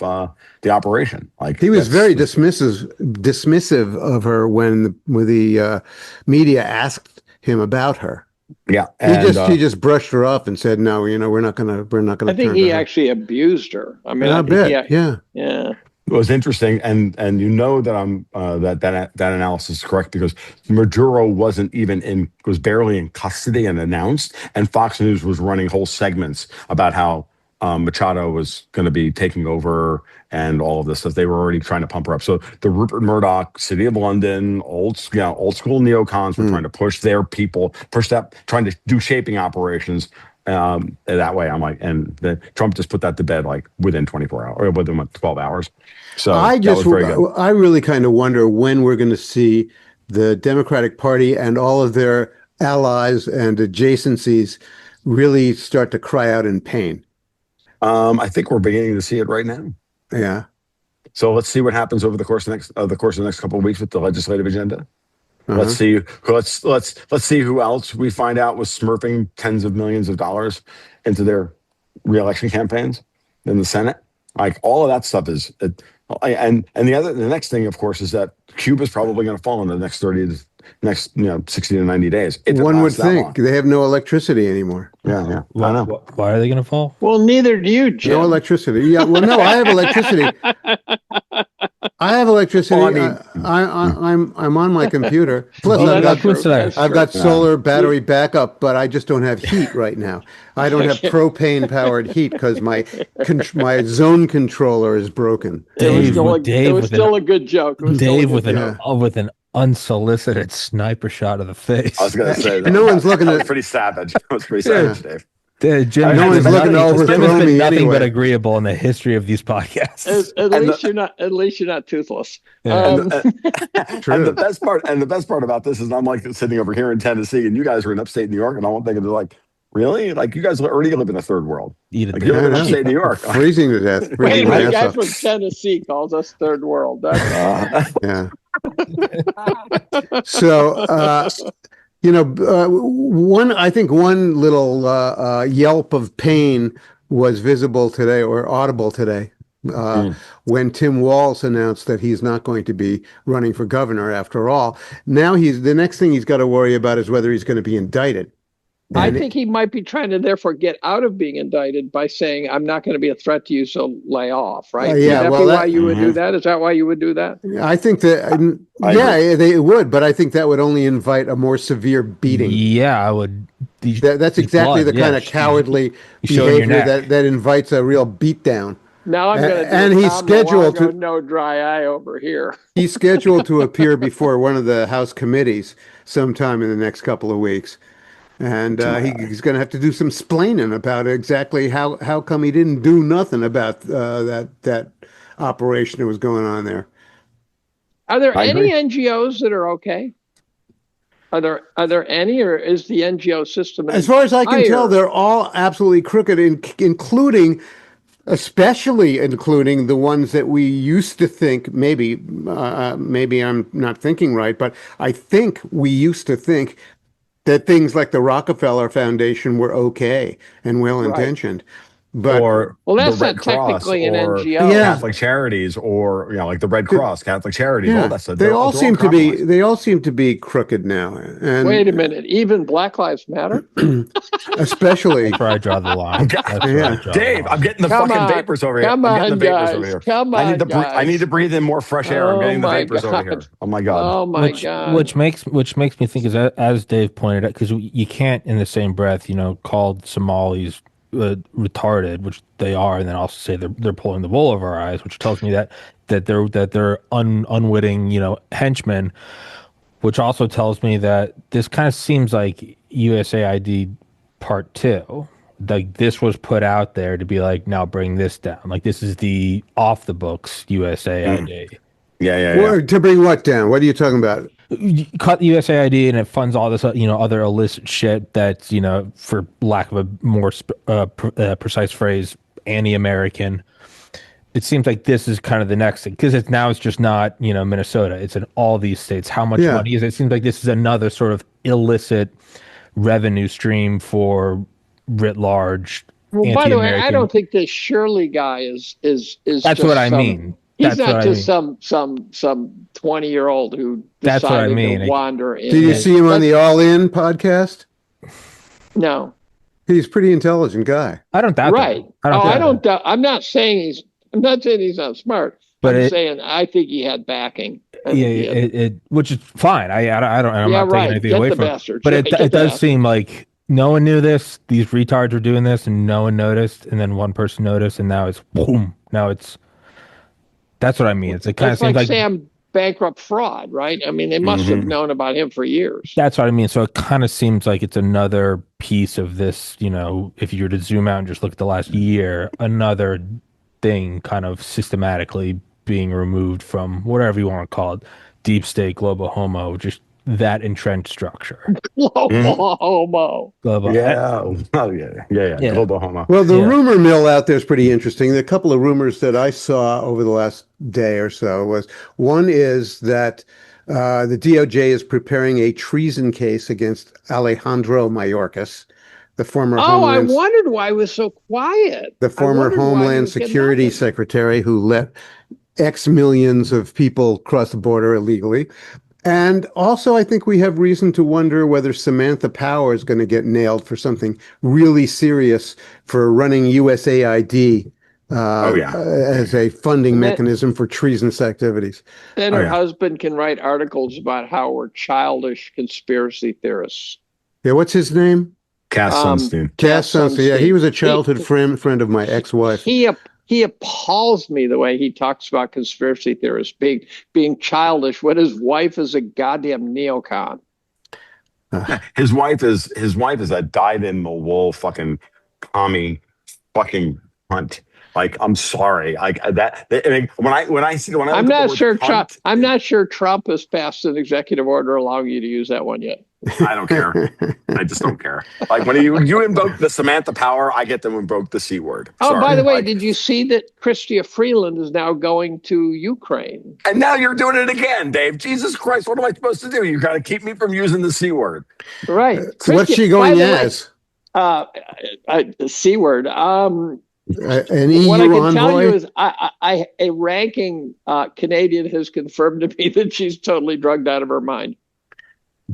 the operation. Like he was very dismissive of her when the media asked him about her. Yeah, he just brushed her off and said, "No, we're not gonna." I think he actually abused her. I mean, I bet. Yeah. It was interesting, and that I'm that analysis is correct, because Maduro was barely in custody and announced, and Fox News was running whole segments about how Machado was going to be taking over and all of this stuff. They were already trying to pump her up. So the Rupert Murdoch, City of London, old school neocons were trying to push their people, trying to do shaping operations that way. I'm like, and Trump just put that to bed like within 24 hours or within 12 hours. So that was very good. I really kind of wonder when we're going to see the Democratic Party and all of their allies and adjacencies really start to cry out in pain. I think we're beginning to see it right now. Yeah. So let's see what happens over the course of the next couple of weeks with the legislative agenda. Let's see. Let's see who else we find out was smurfing tens of millions of dollars into their reelection campaigns in the Senate. Like all of that stuff is, and the next thing, of course, is that Cuba's probably going to fall in the next 60 to 90 days. One would think they have no electricity anymore. Yeah. Why, I know. why are they going to fall? Well, neither do you, Jim. No electricity. Yeah. Well, no, I have electricity. I have electricity. Well, I'm on my computer. Plus, Well, I've that's got true. I've got solar battery backup, but I just don't have heat right now. I don't have propane powered heat because my zone controller is broken. Dave, it was still a good joke. Dave with an unsolicited sniper shot of the face. I was going to say that. No one's looking That was at. pretty savage. That was pretty savage, Dave. Jim, No one's looking to overthrow Jim has been me nothing anyway. but agreeable in the history of these podcasts. At least you're not toothless. Yeah. True. And the best part about this is I'm like sitting over here in Tennessee, and you guys are in upstate New York, and I'm thinking, like, really? Like you guys already live in the third world. Eat Like it. you live in Yeah, upstate New York. Freezing to death. Wait Freezing a minute, my guys ass from Tennessee calls us third world. off. Yeah. So, I think one little yelp of pain was visible today or audible today when Tim Walz announced that he's not going to be running for governor after all. Now the next thing he's got to worry about is whether he's going to be indicted. I think he might be trying to therefore get out of being indicted by saying, I'm not going to be a threat to you, so lay off, right? Yeah, Would that well, be that- why you would do that? Is that why you would do that? I think that, they would, but I think that would only invite a more severe beating. Yeah, I would. That's exactly the kind of cowardly showing your behavior neck. that invites a real beatdown. Now I'm going to do And a he's Tom scheduled Luongo, to- no dry eye over here. He's scheduled to appear before one of the House committees sometime in the next couple of weeks. And he's going to have to do some splaining about exactly how come he didn't do nothing about that operation that was going on there. Are there I any agree. NGOs that are okay? Are there any, or is the NGO system As far as I can tell, entire- they're all absolutely crooked, especially including the ones that we used to think, maybe I'm not thinking right, but I think we used to think that things like the Rockefeller Foundation were okay and well-intentioned. But Well, that's the Red not Cross technically an or NGO. Yeah. Catholic Charities, or like the Red Cross, Catholic Charities, all that stuff. they all they're seem to be compromised. crooked now. And Wait a minute, even Black Lives Matter? especially That's where I draw the line. That's where I draw the Dave, line. I'm getting the Come fucking on. vapors over here. Come I'm getting on, the vapors guys. over here. Come I need on, to breathe. I guys. need to breathe in more fresh air. I'm Oh getting the my vapors over here. God. Oh my god. Oh my God. Which makes me think is that, as Dave pointed out, because you can't in the same breath, call Somalis retarded, which they are, and then also say they're pulling the wool over our eyes, which tells me that they're unwitting, henchmen, which also tells me that this kind of seems like USAID Part 2. Like this was put out there to be like, now bring this down. Like this is the off the books USAID. Yeah. Or to bring what down? What are you talking about? You cut the USAID and it funds all this, other illicit shit that's, for lack of a more precise phrase, anti-American. It seems like this is kind of the next thing because it's just not, Minnesota. It's in all these states. How much money is it? It seems like this is another sort of illicit revenue stream for writ large. Well, by the way, I anti-American. don't think this Shirley guy is. That's just what I mean. He's That's not what just I mean. some 20-year-old who That's what I decided mean. to wander in. Did you see him on the All In podcast? No. He's a pretty intelligent guy. I don't doubt Right. that. I don't doubt. I'm not saying he's not smart. But I'm saying I think he had backing. Yeah, which is fine. I'm not taking anything Get away the from bastard. it. But Get it the does bastard. seem like no one knew this. These retards were doing this, and no one noticed. And then one person noticed, and now it's boom. Now it's. That's what I mean. It kind of That's seems like like Sam bankrupt fraud, right? I mean, they must have known about him for years. That's what I mean. So it kind of seems like it's another piece of this, if you were to zoom out and just look at the last year, another thing kind of systematically being removed from whatever you want to call it, deep state, global homo, just that entrenched structure. Global homo. Global. Yeah. Oh, yeah. Global homo. Well, the rumor mill out there is pretty interesting. There are a couple of rumors that I saw over the last day or so. One is that the DOJ is preparing a treason case against Alejandro Mayorkas, the former I wondered why he was so quiet. The former Homeland Security Secretary who let X millions of people cross the border illegally. And also, I think we have reason to wonder whether Samantha Power is going to get nailed for something really serious for running USAID as a funding mechanism for treasonous activities. Then her husband can write articles about how we're childish conspiracy theorists. Yeah, what's his name? Cass Sunstein. Cass Sunstein. Yeah, he was a childhood friend of my ex-wife. He appalls me the way he talks about conspiracy theorists being childish when his wife is a goddamn neocon. His wife is a dyed-in-the-wool fucking commie fucking cunt. Like, I'm sorry. Like that. I mean, I'm not sure Trump has passed an executive order allowing you to use that one yet. I don't care. I just don't care. Like when you invoke the Samantha Power, I get to invoke the C word. Oh, by the way, did you see that Chrystia Freeland is now going to Ukraine? And now you're doing it again, Dave. Jesus Christ, what am I supposed to do? You got to keep me from using the C word. Right. What's she going as? C word. An EU what I can envoy? tell you is a ranking Canadian has confirmed to me that she's totally drugged out of her mind.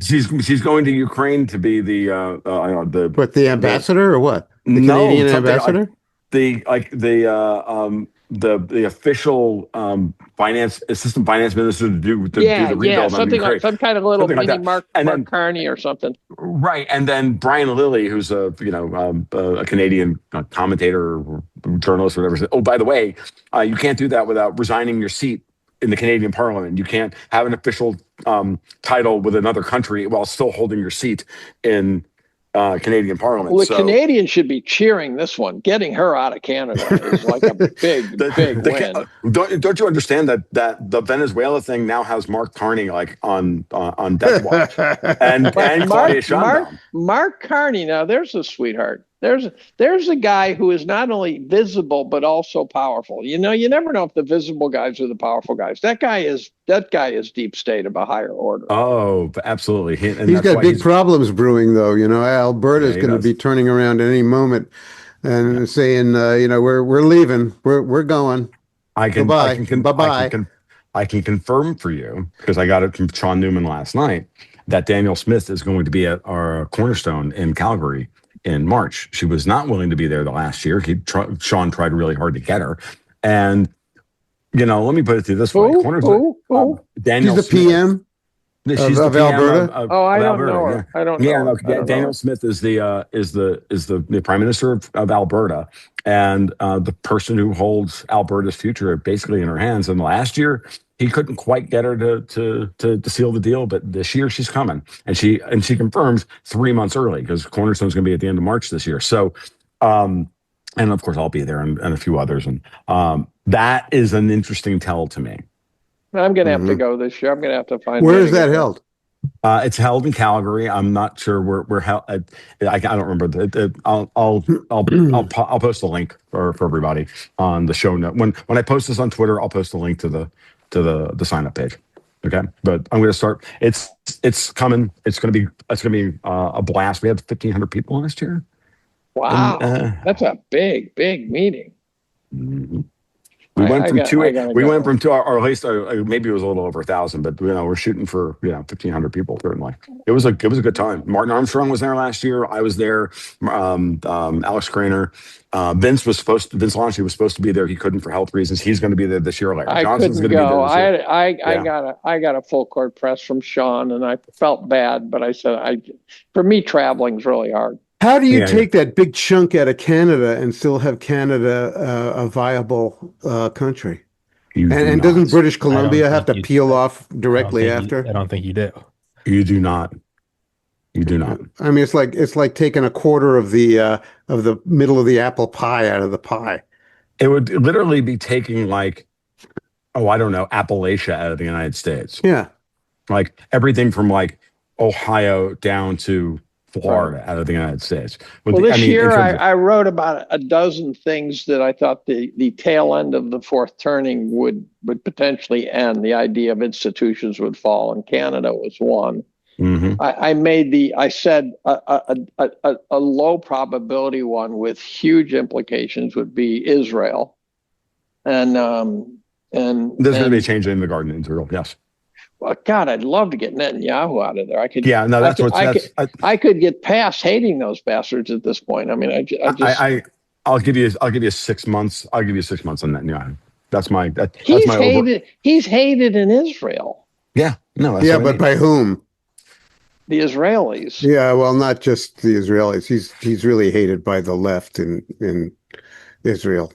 She's going to Ukraine to be the ambassador or what? The Canadian ambassador? The official assistant finance minister to do the rebuild. Something like some kind of little mini Mark Carney or something. Right, and then Brian Lilly, who's a Canadian commentator or journalist or whatever, said, "Oh, by the way, you can't do that without resigning your seat in the Canadian Parliament. You can't have an official title with another country while still holding your seat in Canadian Parliament." Well, the Canadians should be cheering this one. Getting her out of Canada is like a big win. Don't you understand that the Venezuela thing now has Mark Carney like on death watch and Claudia Sheinbaum. Mark Carney, now there's a sweetheart. There's a guy who is not only visible but also powerful. You never know if the visible guys are the powerful guys. That guy is deep state of a higher order. Oh, absolutely. He's got big problems brewing, though. Alberta is going to be turning around at any moment and saying, we're leaving, we're going. I can confirm for you, because I got it from Sean Newman last night, that Danielle Smith is going to be at our Cornerstone in Calgary in March. She was not willing to be there the last year. Sean tried really hard to get her. And, let me put it to you this way. Danielle She's the PM of Alberta? I don't know her. I don't know. Danielle Smith is the Prime Minister of Alberta, and the person who holds Alberta's future basically in her hands. And last year, he couldn't quite get her to seal the deal, but this year she's coming, and she confirms 3 months early because Cornerstone's going to be at the end of March this year. So, and of course I'll be there and a few others, and that is an interesting tell to me. I'm going to have to go this year. I'm going to have to find. Where is that held? It's held in Calgary. I'm not sure where held. I don't remember. I'll post a link for everybody on the show note. When I post this on Twitter, I'll post a link to the sign up page. Okay, but I'm going to start. It's coming. It's going to be a blast. We had 1,500 people last year. Wow, that's a big meeting. Mm-hmm. We went from two, or at least maybe it was a little over 1,000, but we're shooting for 1,500 people. Certainly, it was a good time. Martin Armstrong was there last year. I was there. Alex Craner, Vince Lonchi was supposed to be there. He couldn't for health reasons. He's going to be there this year. I couldn't go. I got a full court press from Sean, and I felt bad, but I said, for me, traveling's really hard. How do you take that big chunk out of Canada and still have Canada a viable country? You do And doesn't not. British Columbia have to think peel off directly I after? don't think you do. You do not. You do not. I mean, it's like taking a quarter of the middle of the apple pie out of the pie. It would literally be taking like, oh, I don't know, Appalachia out of the United States. Yeah. Like everything from like Ohio down to Florida out of the United States. Well, this year I wrote about a dozen things that I thought the tail end of the fourth turning would potentially end. The idea of institutions would fall, and Canada was one. Mm-hmm. I said a low probability one with huge implications would be Israel, and there's going to be a change in the garden in Israel. Yes. Well, God, I'd love to get Netanyahu out of there. I could. Yeah, no, I could get past hating those bastards at this point. I mean, I'll give you 6 months. I'll give you 6 months on Netanyahu. That's my He's hated in Israel. Yeah, no. Yeah, but by whom? The Israelis. Yeah, well, not just the Israelis. He's really hated by the left in Israel.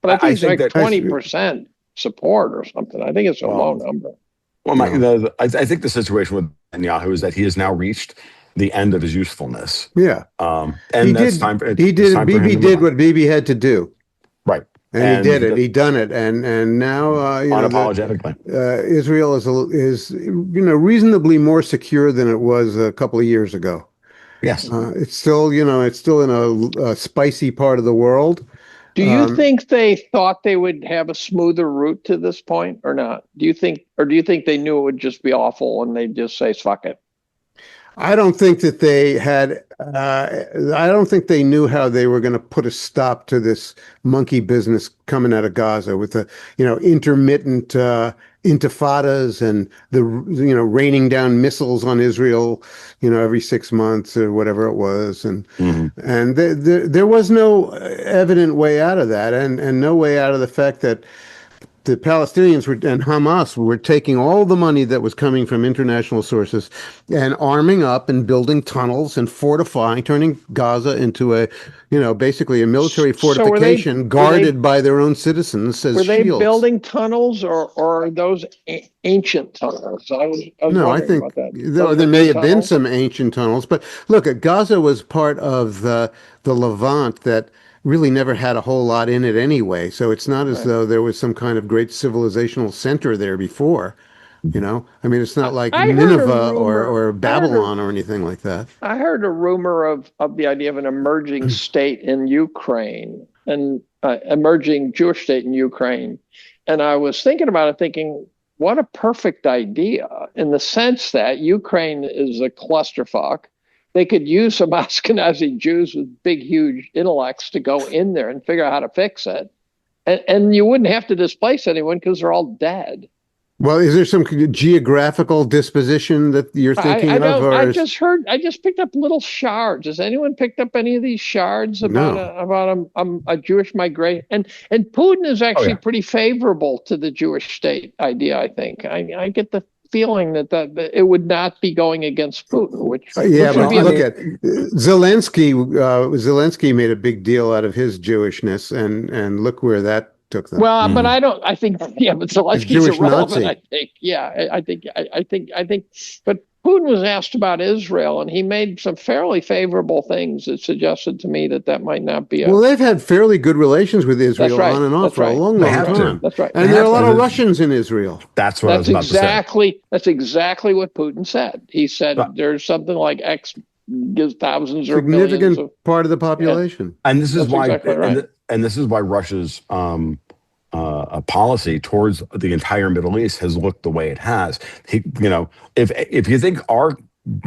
But I think it's like 20% support or something. I think it's a low number. Well, I think the situation with Netanyahu is that he has now reached the end of his usefulness. Yeah, and time. Bibi did what Bibi had to do. Right. And he did it. He done it, and now unapologetically, Israel is reasonably more secure than it was a couple of years ago. Yes, it's still in a spicy part of the world. Do you think they thought they would have a smoother route to this point, or not? Do you think they knew it would just be awful and they'd just say fuck it? I don't think that they had. I don't think they knew how they were going to put a stop to this monkey business coming out of Gaza with the intermittent intifadas and the raining down missiles on Israel every 6 months or whatever it was, and there was no evident way out of that, and no way out of the fact that the Palestinians and Hamas were taking all the money that was coming from international sources and arming up and building tunnels and fortifying, turning Gaza into basically a military fortification guarded by their own citizens as shields. Were they building tunnels or are those ancient tunnels? I think there may have been some ancient tunnels, but look, Gaza was part of the Levant that really never had a whole lot in it anyway. So it's not as though there was some kind of great civilizational center there before. I mean, it's not like Nineveh or Babylon or anything like that. I heard a rumor of the idea of an emerging state in Ukraine, and emerging Jewish state in Ukraine. And I was thinking about it, thinking, what a perfect idea, in the sense that Ukraine is a clusterfuck. They could use some Ashkenazi Jews with big, huge intellects to go in there and figure out how to fix it. And you wouldn't have to displace anyone because they're all dead. Well, is there some geographical disposition that you're thinking of? I just picked up little shards. Has anyone picked up any of these shards about a Jewish migration? And Putin is actually pretty favorable to the Jewish state idea, I think. I get the feeling that it would not be going against Putin, which but look at Zelensky. Zelensky made a big deal out of his Jewishness, and look where that took them. Well, but I think but Zelensky's irrelevant. Nazi. I think, but Putin was asked about Israel, and he made some fairly favorable things that suggested to me that might not be. Well, they've had fairly good relations with Israel on and off for a long time. That's right. And there are a lot of Russians in Israel. That's what I was about to say. That's exactly what Putin said. He said there's something like X gives thousands or significant part of the population. Yeah. And this is why, and this is why Russia's policy towards the entire Middle East has looked the way it has. If you think our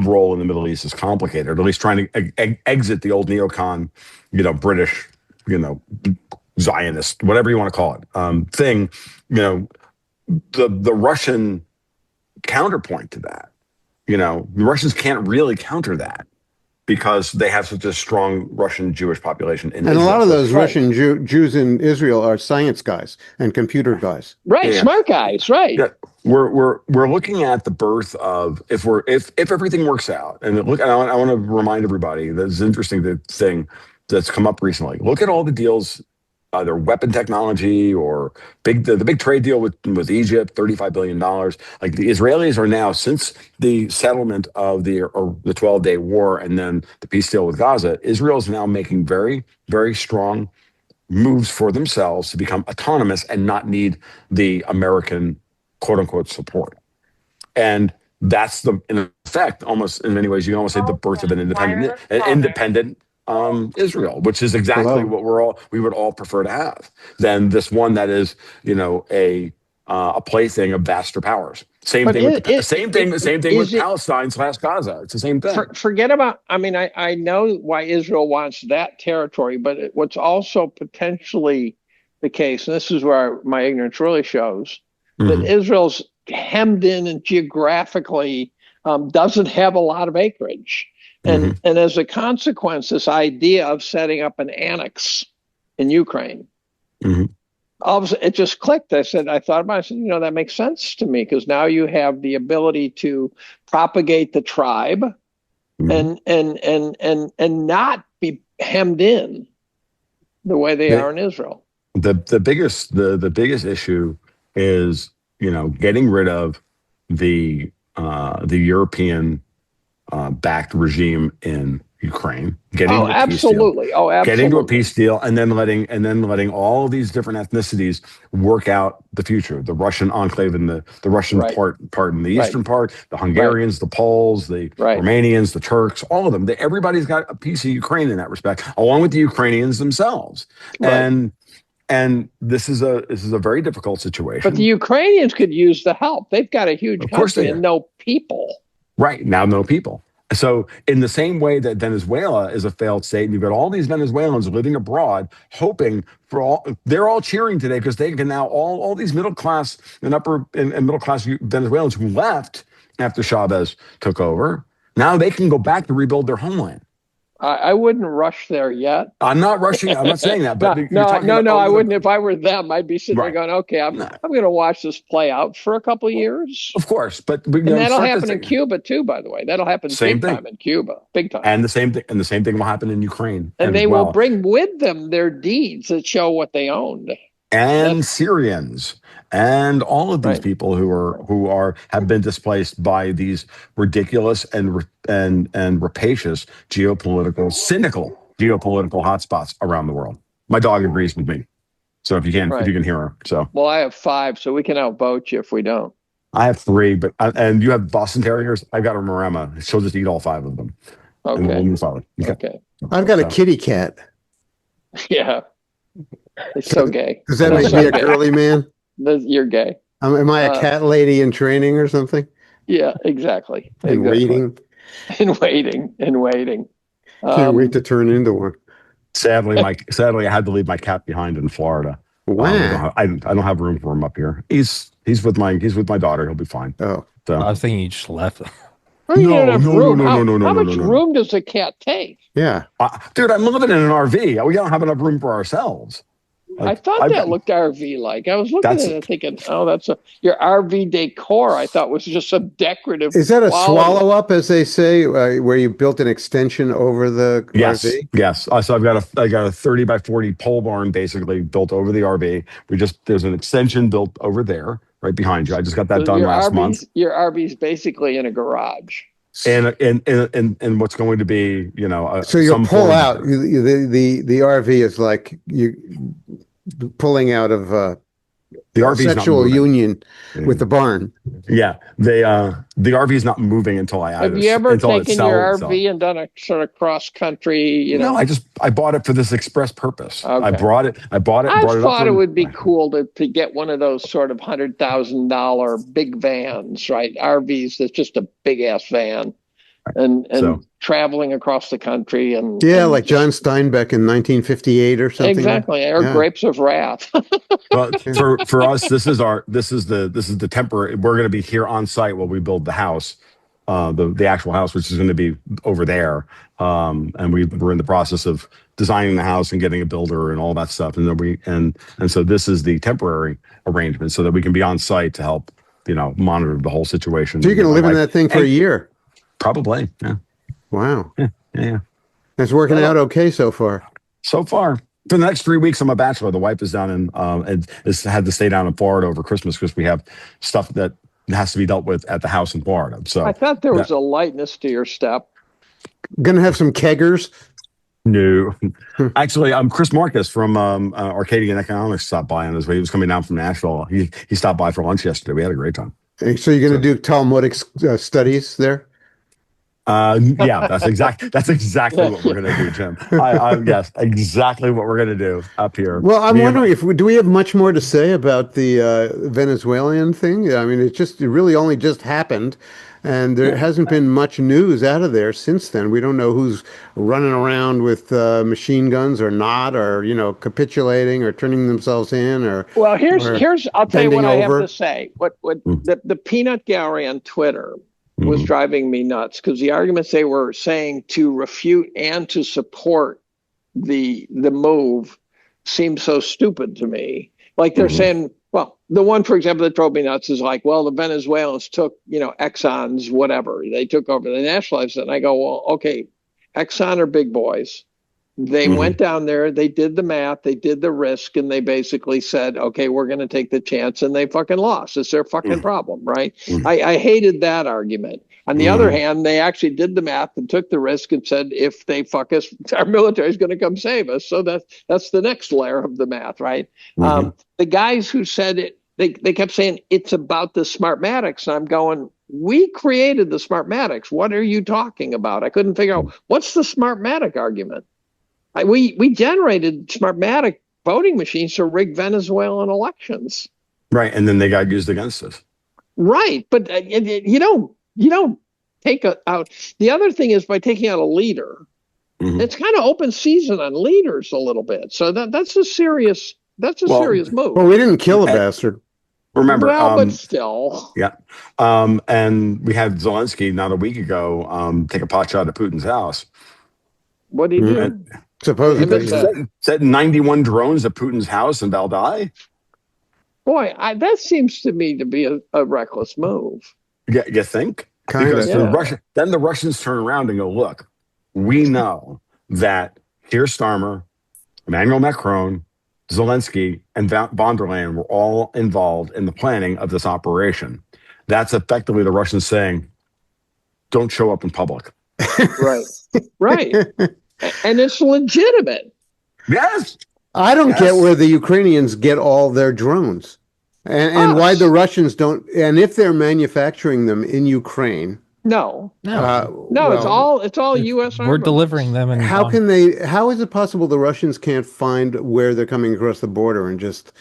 role in the Middle East is complicated, or at least trying to exit the old neocon, British, Zionist, whatever you want to call it, thing, the Russian counterpoint to that, the Russians can't really counter that, because they have such a strong Russian Jewish population in Israel. And a lot of those Russian Jews in Israel are science guys and computer guys. Right, smart guys, right. Yeah. We're looking at the birth of, if everything works out, and I want to remind everybody that it's an interesting thing that's come up recently. Look at all the deals either weapon technology or the big trade deal with Egypt, $35 billion. Like the Israelis are now, since the settlement of the 12-day war and then the peace deal with Gaza, Israel is now making very, very strong moves for themselves to become autonomous and not need the American quote unquote support. And that's in effect, almost in many ways, you can almost say the birth of an independent Israel, which is exactly what we would all prefer to have than this one that is, a plaything of vaster powers. Same thing with Palestine/Gaza. It's the same thing. Forget about. I mean, I know why Israel wants that territory, but what's also potentially the case, and this is where my ignorance really shows, that Israel's hemmed in and geographically doesn't have a lot of acreage. And as a consequence, this idea of setting up an annex in Ukraine, all of a sudden, it just clicked. I thought about it. I said, that makes sense to me, because now you have the ability to propagate the tribe and not be hemmed in the way they are in Israel. The biggest issue is getting rid of the European backed regime in Ukraine, getting to a peace deal, getting to a peace deal, and then letting all of these different ethnicities work out the future. The Russian enclave and the Russian part in the eastern part, the Hungarians, the Poles, the Romanians, the Turks, all of them. Everybody's got a piece of Ukraine in that respect, along with the Ukrainians themselves. And this is a very difficult situation. But the Ukrainians could use the help. They've got a huge country and no people. Right now, no people. So in the same way that Venezuela is a failed state, and you've got all these Venezuelans living abroad, hoping they're all cheering today because they can now, all these middle class and upper and middle class Venezuelans who left after Chavez took over, now they can go back to rebuild their homeland. I wouldn't rush there yet. I'm not rushing. I'm not saying that. But no, I wouldn't. If I were them, I'd be sitting there going, "Okay, I'm going to watch this play out for a couple of years." Of course, but that'll happen in Cuba too. By the way, that'll happen big time in Cuba, big time. And the same thing will happen in Ukraine. And they will bring with them their deeds that show what they owned. And Syrians and all of these people who have been displaced by these ridiculous and rapacious cynical geopolitical hotspots around the world. My dog agrees with me. So if you can hear her. So I have 5, so we can outvote you if we don't. I have 3, but and you have Boston Terriers. I've got a Maremma. She'll just eat all 5 of them. Okay. I've got a kitty cat. Yeah. It's so gay. Does that make me a girly man? You're gay. Am I a cat lady in training or something? Yeah, exactly. And waiting. Can't wait to turn into one. Sadly, I had to leave my cat behind in Florida. Wow. I don't have room for him up here. He's with my daughter. He'll be fine. Oh, so. I was thinking you just left. No. How much room does a cat take? Yeah. Dude, I'm living in an RV. We don't have enough room for ourselves. I thought that looked RV-like. I was looking at it thinking, that's your RV decor. I thought was just some decorative. Is that a swallow-up, as they say, where you built an extension over the RV? Yes. So I got a 30 by 40 pole barn basically built over the RV. There's an extension built over there right behind you. I just got that done last month. Your RV's basically in a garage. And what's going to be, so you'll pull out the RV is like you pulling out of the RV sexual union with the barn. Yeah, the RV is not moving until I have you ever taken your RV and done a sort of cross country? No, I bought it for this express purpose. Okay. I bought it. I thought it would be cool to get one of those sort of $100,000 big vans, right? RVs that's just a big ass van, and traveling across the country and like John Steinbeck in 1958 or something. Exactly, or Grapes of Wrath. Well, for us, this is the temporary. We're going to be here on site while we build the house, the actual house, which is going to be over there. And we're in the process of designing the house and getting a builder and all that stuff. And then so this is the temporary arrangement so that we can be on site to help monitor the whole situation. So you're going to live in that thing for a year. Probably, yeah. Wow. Yeah. It's working out okay so far. So far, For the next 3 weeks, I'm a bachelor. The wife is down in and had to stay down in Florida over Christmas because we have stuff that has to be dealt with at the house in Florida. I So thought there that was a lightness to your step. Gonna have some keggers. no, actually, Chris Marcus from Arcadian Economics stopped by on his way. He was coming down from Nashville. He stopped by for lunch yesterday. We had a great time. So you're gonna do Talmudic studies there? Yeah, that's exactly what we're gonna do, Jim. Yes, exactly what we're gonna do up here. Well, I'm Me and wondering if do we have much more to say about the Venezuelan thing? I mean, it really only just happened, and there hasn't been much news out of there since then. We don't know who's running around with machine guns or not, or capitulating or turning themselves in, or Well, here's I'll tell you what bending I have over. to say. What the peanut gallery on Twitter was Mhm. driving me nuts because the arguments they were saying to refute and to support the move seemed so stupid to me. Like they're Mhm. saying, well, the one, for example, that drove me nuts is like, well, the Venezuelans took, Exxon's whatever. They took over, they nationalized it. And I go, well, okay, Exxon are big boys. They Mhm. went down there, they did the math, they did the risk, and they basically said, okay, we're going to take the chance, and they fucking lost. It's their fucking Mhm. problem, right? Mhm. I hated that argument. On the other Mhm. hand, they actually did the math and took the risk and said, if they fuck us, our military is going to come save us. So that's the next layer of the math, right? Mhm. The guys who said it, they kept saying it's about the Smartmatics, and I'm going, we created the Smartmatics. What are you talking about? I couldn't figure out what's the Smartmatic argument. We generated Smartmatic voting machines to rig Venezuelan elections. Right, and then they got used against us. Right, but you don't take out. The other thing is by taking out a leader, Mhm. it's kind of open season on leaders a little bit. So that's a serious Well, move. Well, we didn't kill a and bastard. remember, Well, but still, yeah, and we had Zelensky not a week ago take a pot shot at Putin's house. what do you Mhm. do? And I missed Supposedly, that. set 91 drones at Putin's house in Valdai. Boy, that seems to me to be a reckless move. You think? kind Because of. Yeah. then the Russians turn around and go, look, we know that Keir Starmer, Emmanuel Macron, Zelensky, and von der Leyen were all involved in the planning of this operation. That's effectively the Russians saying, don't show up in public. Right. Right. And it's legitimate. Yes. I don't get Yes. where the Ukrainians get all their drones, and why Us. the Russians don't. And if they're manufacturing them in Ukraine, No. No, No, it's well, all U.S. we're armaments. delivering them, and how can they? How is it possible the Russians can't find where they're coming across the border and just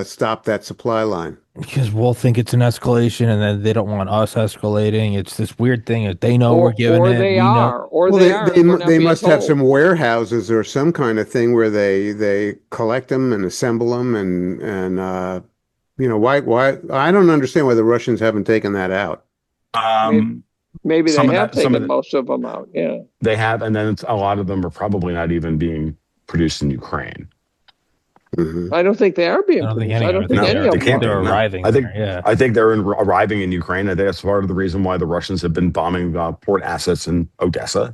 stop that supply line? because we'll think it's an escalation, and then they don't want us escalating. It's this weird thing that they know we're giving or it. they We know. are, or Well, they are. they We're not being must have told. some warehouses or some kind of thing where they collect them and assemble them and why I don't understand why the Russians haven't taken that out. Maybe Some they of have that, some of taken the, most of them out. Yeah. they have, and then a lot of them are probably not even being produced in Ukraine. Mhm. I don't think they are being I don't think produced. any I don't of think it. any No, of they them can't be. are. They're No. arriving I think there, yeah. I think they're arriving in Ukraine. I think that's part of the reason why the Russians have been bombing port assets in Odessa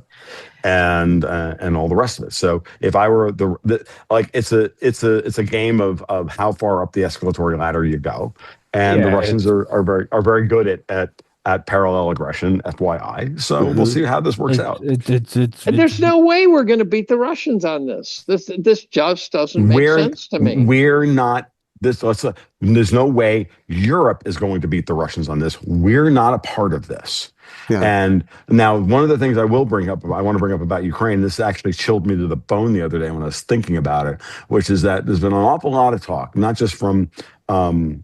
and all the rest of it. So if I were like, it's a game of how far up the escalatory ladder you go, and the Yeah, Russians are very good at parallel aggression, FYI. So we'll Mhm. see how this works out. And there's no way we're going to beat the Russians on this. This just doesn't make sense to me. We're not this. There's no way Europe is going to beat the Russians on this. We're not a part of this. Yeah. And now, one of the things I want to bring up about Ukraine, this actually chilled me to the bone the other day when I was thinking about it, which is that there's been an awful lot of talk, not just from Martin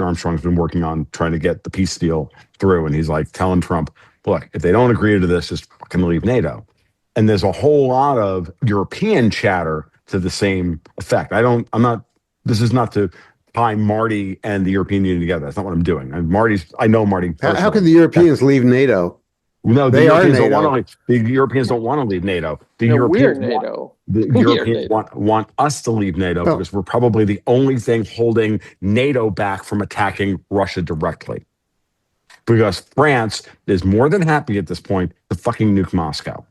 Armstrong's been working on trying to get the peace deal through, and he's like telling Trump, look, if they don't agree to this, just fucking leave NATO. And there's a whole lot of European chatter to the same effect. This is not to tie Marty and the European Union together. That's not what I'm doing. I know Marty personally. How can the Europeans leave NATO? No, They are NATO. The Europeans don't want to leave NATO. The No, we're Europeans want, NATO. the We're Europeans NATO. want us to leave NATO Oh. because we're probably the only thing holding NATO back from attacking Russia directly. Because France is more than happy at this point to fucking nuke Moscow.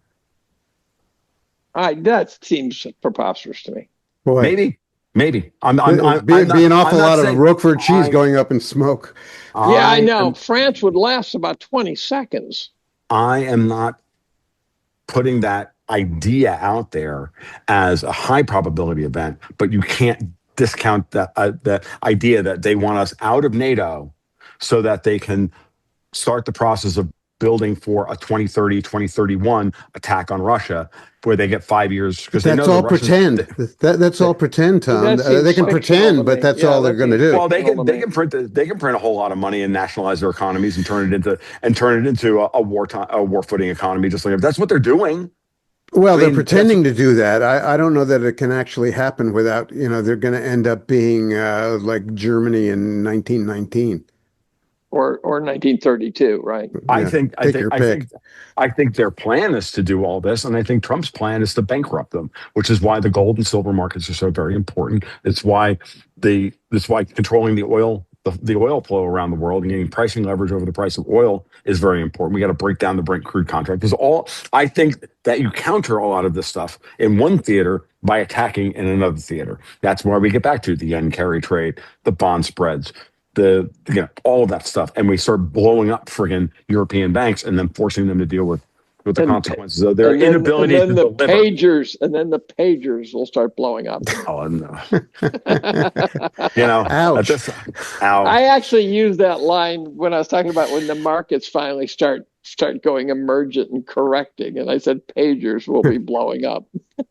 That seems preposterous to me. Boy, Maybe. it'd be an awful lot of Roquefort cheese I- going up in smoke. Yeah, I know. am- France would last about 20 seconds. I am not putting that idea out there as a high probability event, but you can't discount the idea that they want us out of NATO so that they can start the process of building for a 2030, 2031 attack on Russia, where they get 5 years because they know That's the all Russians. pretend. That's all pretend, Tom. That seems They can fictional pretend, to but me. that's Yeah, all they're that going to seems do. Well, fictional to me. they can print a whole lot of money and nationalize their economies and turn it into a war footing economy. Just like that's what they're doing. Well, I they're mean, pretending to do that. I don't know that it can actually happen without, they're going to end up being like Germany in 1919. Or 1932, right? I think Take your pick. I think their plan is to do all this, and I think Trump's plan is to bankrupt them, which is why the gold and silver markets are so very important. It's why controlling the oil flow around the world and getting pricing leverage over the price of oil is very important. We got to break down the Brent crude contract because I think that you counter a lot of this stuff in one theater by attacking in another theater. That's where we get back to the yen carry trade, the bond spreads, all of that stuff, and we start blowing up friggin' European banks and then forcing them to deal with the consequences of their inability to deliver. And then the pagers will start blowing up. Oh no! Ouch. I actually used that line when I was talking about when the markets finally start going emergent and correcting, and I said pagers will be blowing up.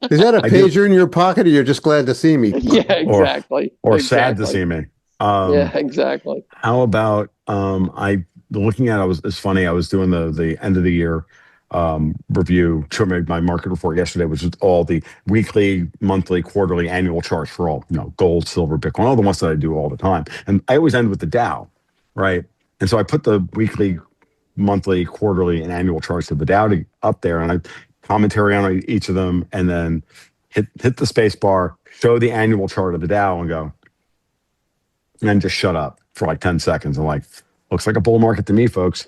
Is that a pager in your pocket, or you're just glad to see me? Yeah, exactly. Or sad to see me. Yeah, exactly. How about it's funny. I was doing the end of the year review, my market report yesterday, which was all the weekly, monthly, quarterly, annual charts for all gold, silver, Bitcoin, all the ones that I do all the time. And I always end with the Dow, right? And so I put the weekly, monthly, quarterly, and annual charts of the Dow up there, and I commentary on each of them, and then hit the space bar, show the annual chart of the Dow, and go. And then just shut up for like 10 seconds. I'm like, looks like a bull market to me, folks.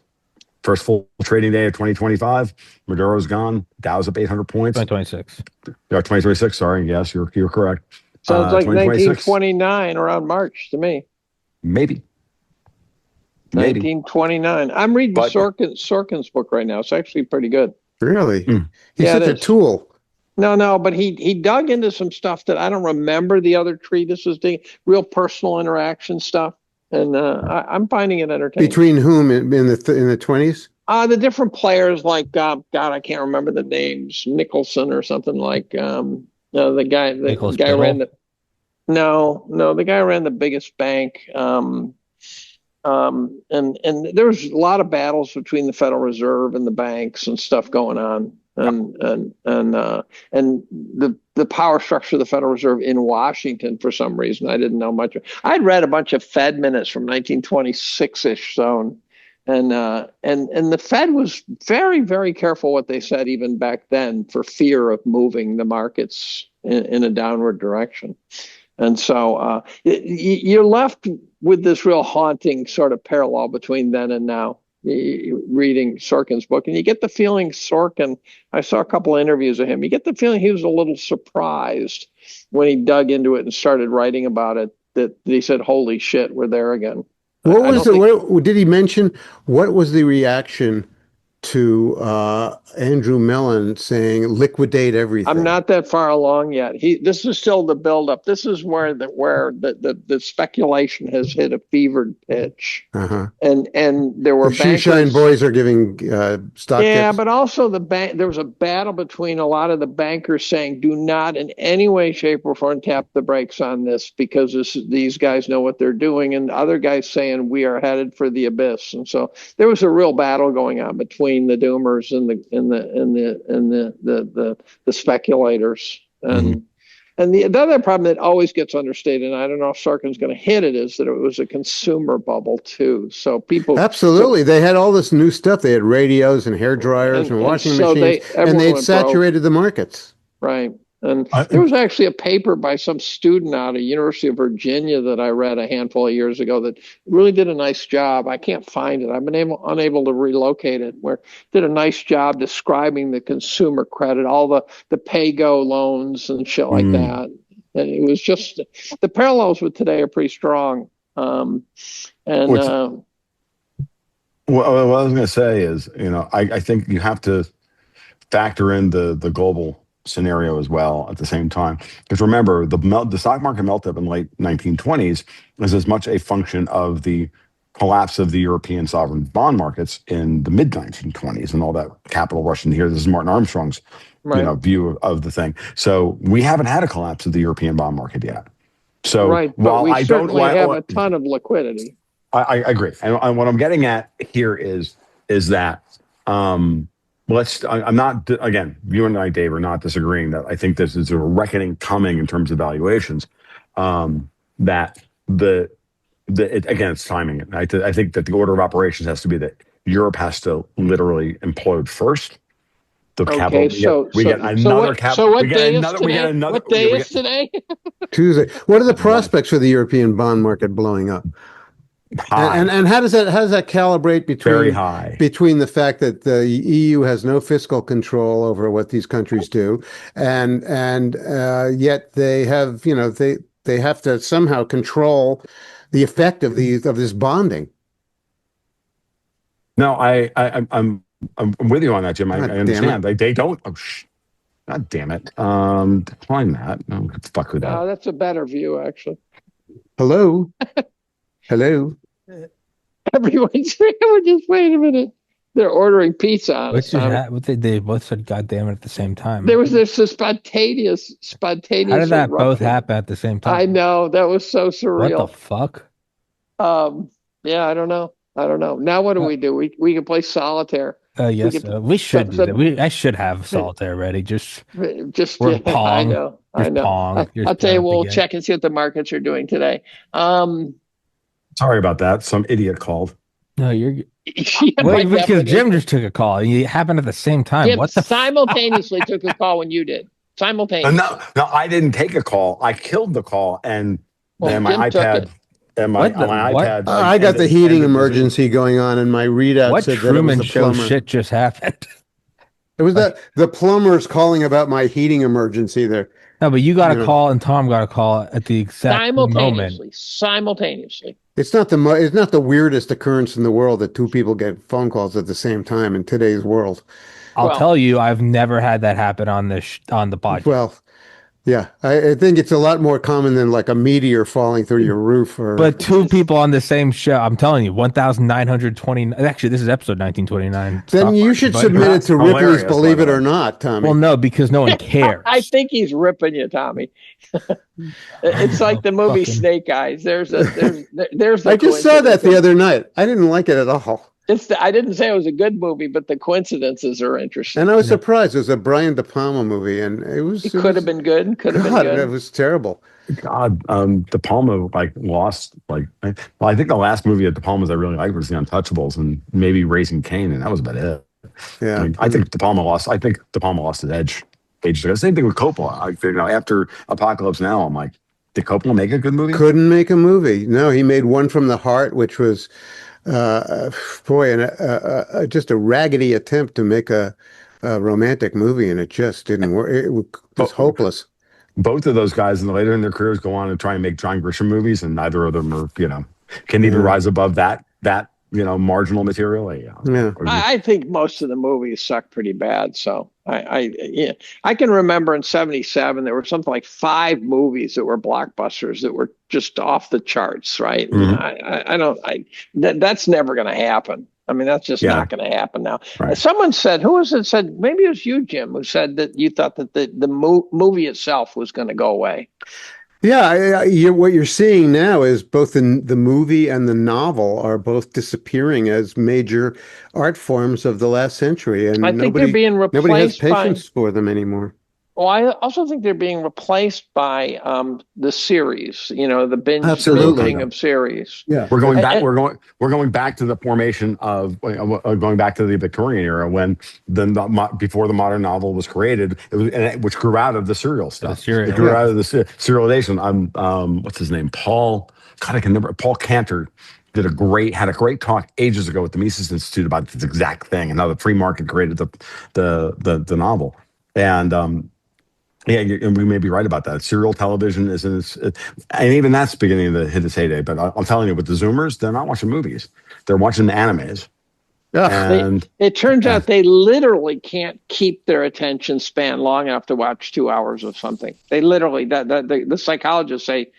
First full trading day of 2025. Maduro's gone. Dow's up 800 points. 2026. 2026. Sorry. Yes, you're correct. Sounds like 1929 around March to me. Maybe. 1929. I'm reading Sorkin's book right now. It's actually pretty good. Really? He's such a tool. No, but he dug into some stuff that I don't remember the other treatises doing, real personal interaction stuff, and I'm finding it entertaining. Between whom in the 20s? The different players, like God, I can't remember the names, Nicholson or something like the guy ran the guy ran the biggest bank. And there was a lot of battles between the Federal Reserve and the banks and stuff going on. And the power structure of the Federal Reserve in Washington, for some reason, I didn't know much. I'd read a bunch of Fed minutes from 1926-ish zone, and the Fed was very, very careful what they said even back then for fear of moving the markets in a downward direction. And so you're left with this real haunting sort of parallel between then and now. Reading Sorkin's book, and you get the feeling Sorkin, I saw a couple of interviews of him, you get the feeling he was a little surprised when he dug into it and started writing about it, that he said, holy shit, we're there again. What did he mention? What was the reaction to Andrew Mellon saying liquidate everything? I'm not that far along yet. This is still the buildup. This is where the speculation has hit a fevered pitch. Uh-huh. And there were the Shoeshine boys are giving stock tips. But also there was a battle between a lot of the bankers saying, do not in any way, shape, or form tap the brakes on this because these guys know what they're doing, and other guys saying we are headed for the abyss. And so there was a real battle going on between the doomers and the speculators. And the other problem that always gets understated, and I don't know if Sorkin's going to hit it, is that it was a consumer bubble too. So people they had all this new stuff. They had radios and hair dryers and washing machines, and they'd saturated the markets. Right. And I, there was actually a paper by some student out of University of Virginia that I read a handful of years ago that really did a nice job. I can't find it. I've been unable to relocate it. Where did a nice job describing the consumer credit, all the pay-go loans and shit like that. And it was just the parallels with today are pretty strong. And what I was going to say is, I think you have to factor in the global scenario as well at the same time. Because remember, the stock market meltup in the late 1920s is as much a function of the collapse of the European sovereign bond markets in the mid 1920s and all that capital rush into here. This is Martin Armstrong's view of the thing. So we haven't had a collapse of the European bond market yet. So but while we I don't certainly have a ton of liquidity. I agree. And what I'm getting at here is that I'm not, again, you and I, Dave, are not disagreeing that I think this is a reckoning coming in terms of valuations. That again, it's timing. I think that the order of operations has to be that Europe has to literally implode first. The capital. We get another capital. So what day is today? What day is today? Tuesday. What are the prospects for the European bond market blowing up? High. And how does that calibrate Very high between the fact that the EU has no fiscal control over what these countries do, and yet they have they have to somehow control the effect of this bonding. No, I'm with you on that, Jim. I understand. They don't. Oh, God damn it. Decline that. No, fuck with that. No, that's a better view, actually. Hello. Hello. Everyone's just wait a minute. They're ordering pizza on us. They both said "God damn it" at the same time. There was this spontaneous. How did that both happen at the same time? I know, that was so surreal. What the fuck? Yeah, I don't know. Now what do we do? We can play solitaire. Yes, we should do that. I should have solitaire ready. Just Pong. I know. Pong. I'll tell you, we'll check and see what the markets are doing today. Sorry about that. Some idiot called. No, you're. Wait, because Jim just took a call. It happened at the same time. Jim simultaneously took a call when you did. Simultaneously. No, I didn't take a call. I killed the call, and my iPad. And my iPad. I got the heating emergency going on, and my readout said that it was the plumber. Shit just happened. It was the plumber's calling about my heating emergency there. No, but you got a call, and Tom got a call at the exact moment. Simultaneously. It's not the weirdest occurrence in the world that two people get phone calls at the same time in today's world. I'll tell you, I've never had that happen on the podcast. Well, yeah, I think it's a lot more common than like a meteor falling through your roof. But two people on the same show, I'm telling you, 1,920. Actually, this is episode 1929. Then you should submit it to Ripley's Believe It or Not, Tommy. Well, no, because no one cares. I think he's ripping you, Tommy. It's like the movie Snake Eyes. There's the I just saw that the other night. I didn't like it at all. I didn't say it was a good movie, but the coincidences are interesting. And I was surprised. It was a Brian De Palma movie, and it could have been good. Could have been good. It was terrible. God, De Palma lost I think the last movie of De Palma's I really liked was The Untouchables and maybe Raising Cain, and that was about it. Yeah, I think De Palma lost. I think De Palma lost his edge ages ago. Same thing with Coppola. After Apocalypse Now, I'm like, did Coppola make a good movie? Couldn't make a movie. No, he made One from the Heart, which was. Just a raggedy attempt to make a romantic movie, and it just didn't work. It was hopeless. Both of those guys later in their careers go on and try and make John Grisham movies, and neither of them are, can even rise above that marginal material. Yeah. I think most of the movies suck pretty bad. So I can remember in '77 there were something like 5 movies that were blockbusters that were just off the charts, right? Mm-hmm. That's never going to happen. I mean, that's just not going to happen now. Right. Someone said, who was it? Said maybe it was you, Jim, who said that you thought that the movie itself was going to go away. Yeah, what you're seeing now is both the movie and the novel are both disappearing as major art forms of the last century, and I think they're being replaced. Nobody has patience for them anymore. Well, I also think they're being replaced by the series, the Absolutely. binging of series. Yeah. We're going back. And, We're going back to the formation of going back to the Victorian era when before the modern novel was created, which grew out of the serial stuff. serial, It grew yeah. out of the serialization. What's his name? Paul. God, I can never. Paul Cantor had a great talk ages ago at the Mises Institute about this exact thing and how the free market created the novel. And yeah, and we may be right about that. Serial television and even that's beginning to hit its heyday. But I'm telling you, with the Zoomers, they're not watching movies; they're watching animes. Ugh. And it turns out they literally can't keep their attention span long enough to watch 2 hours of something. They literally, the psychologists say,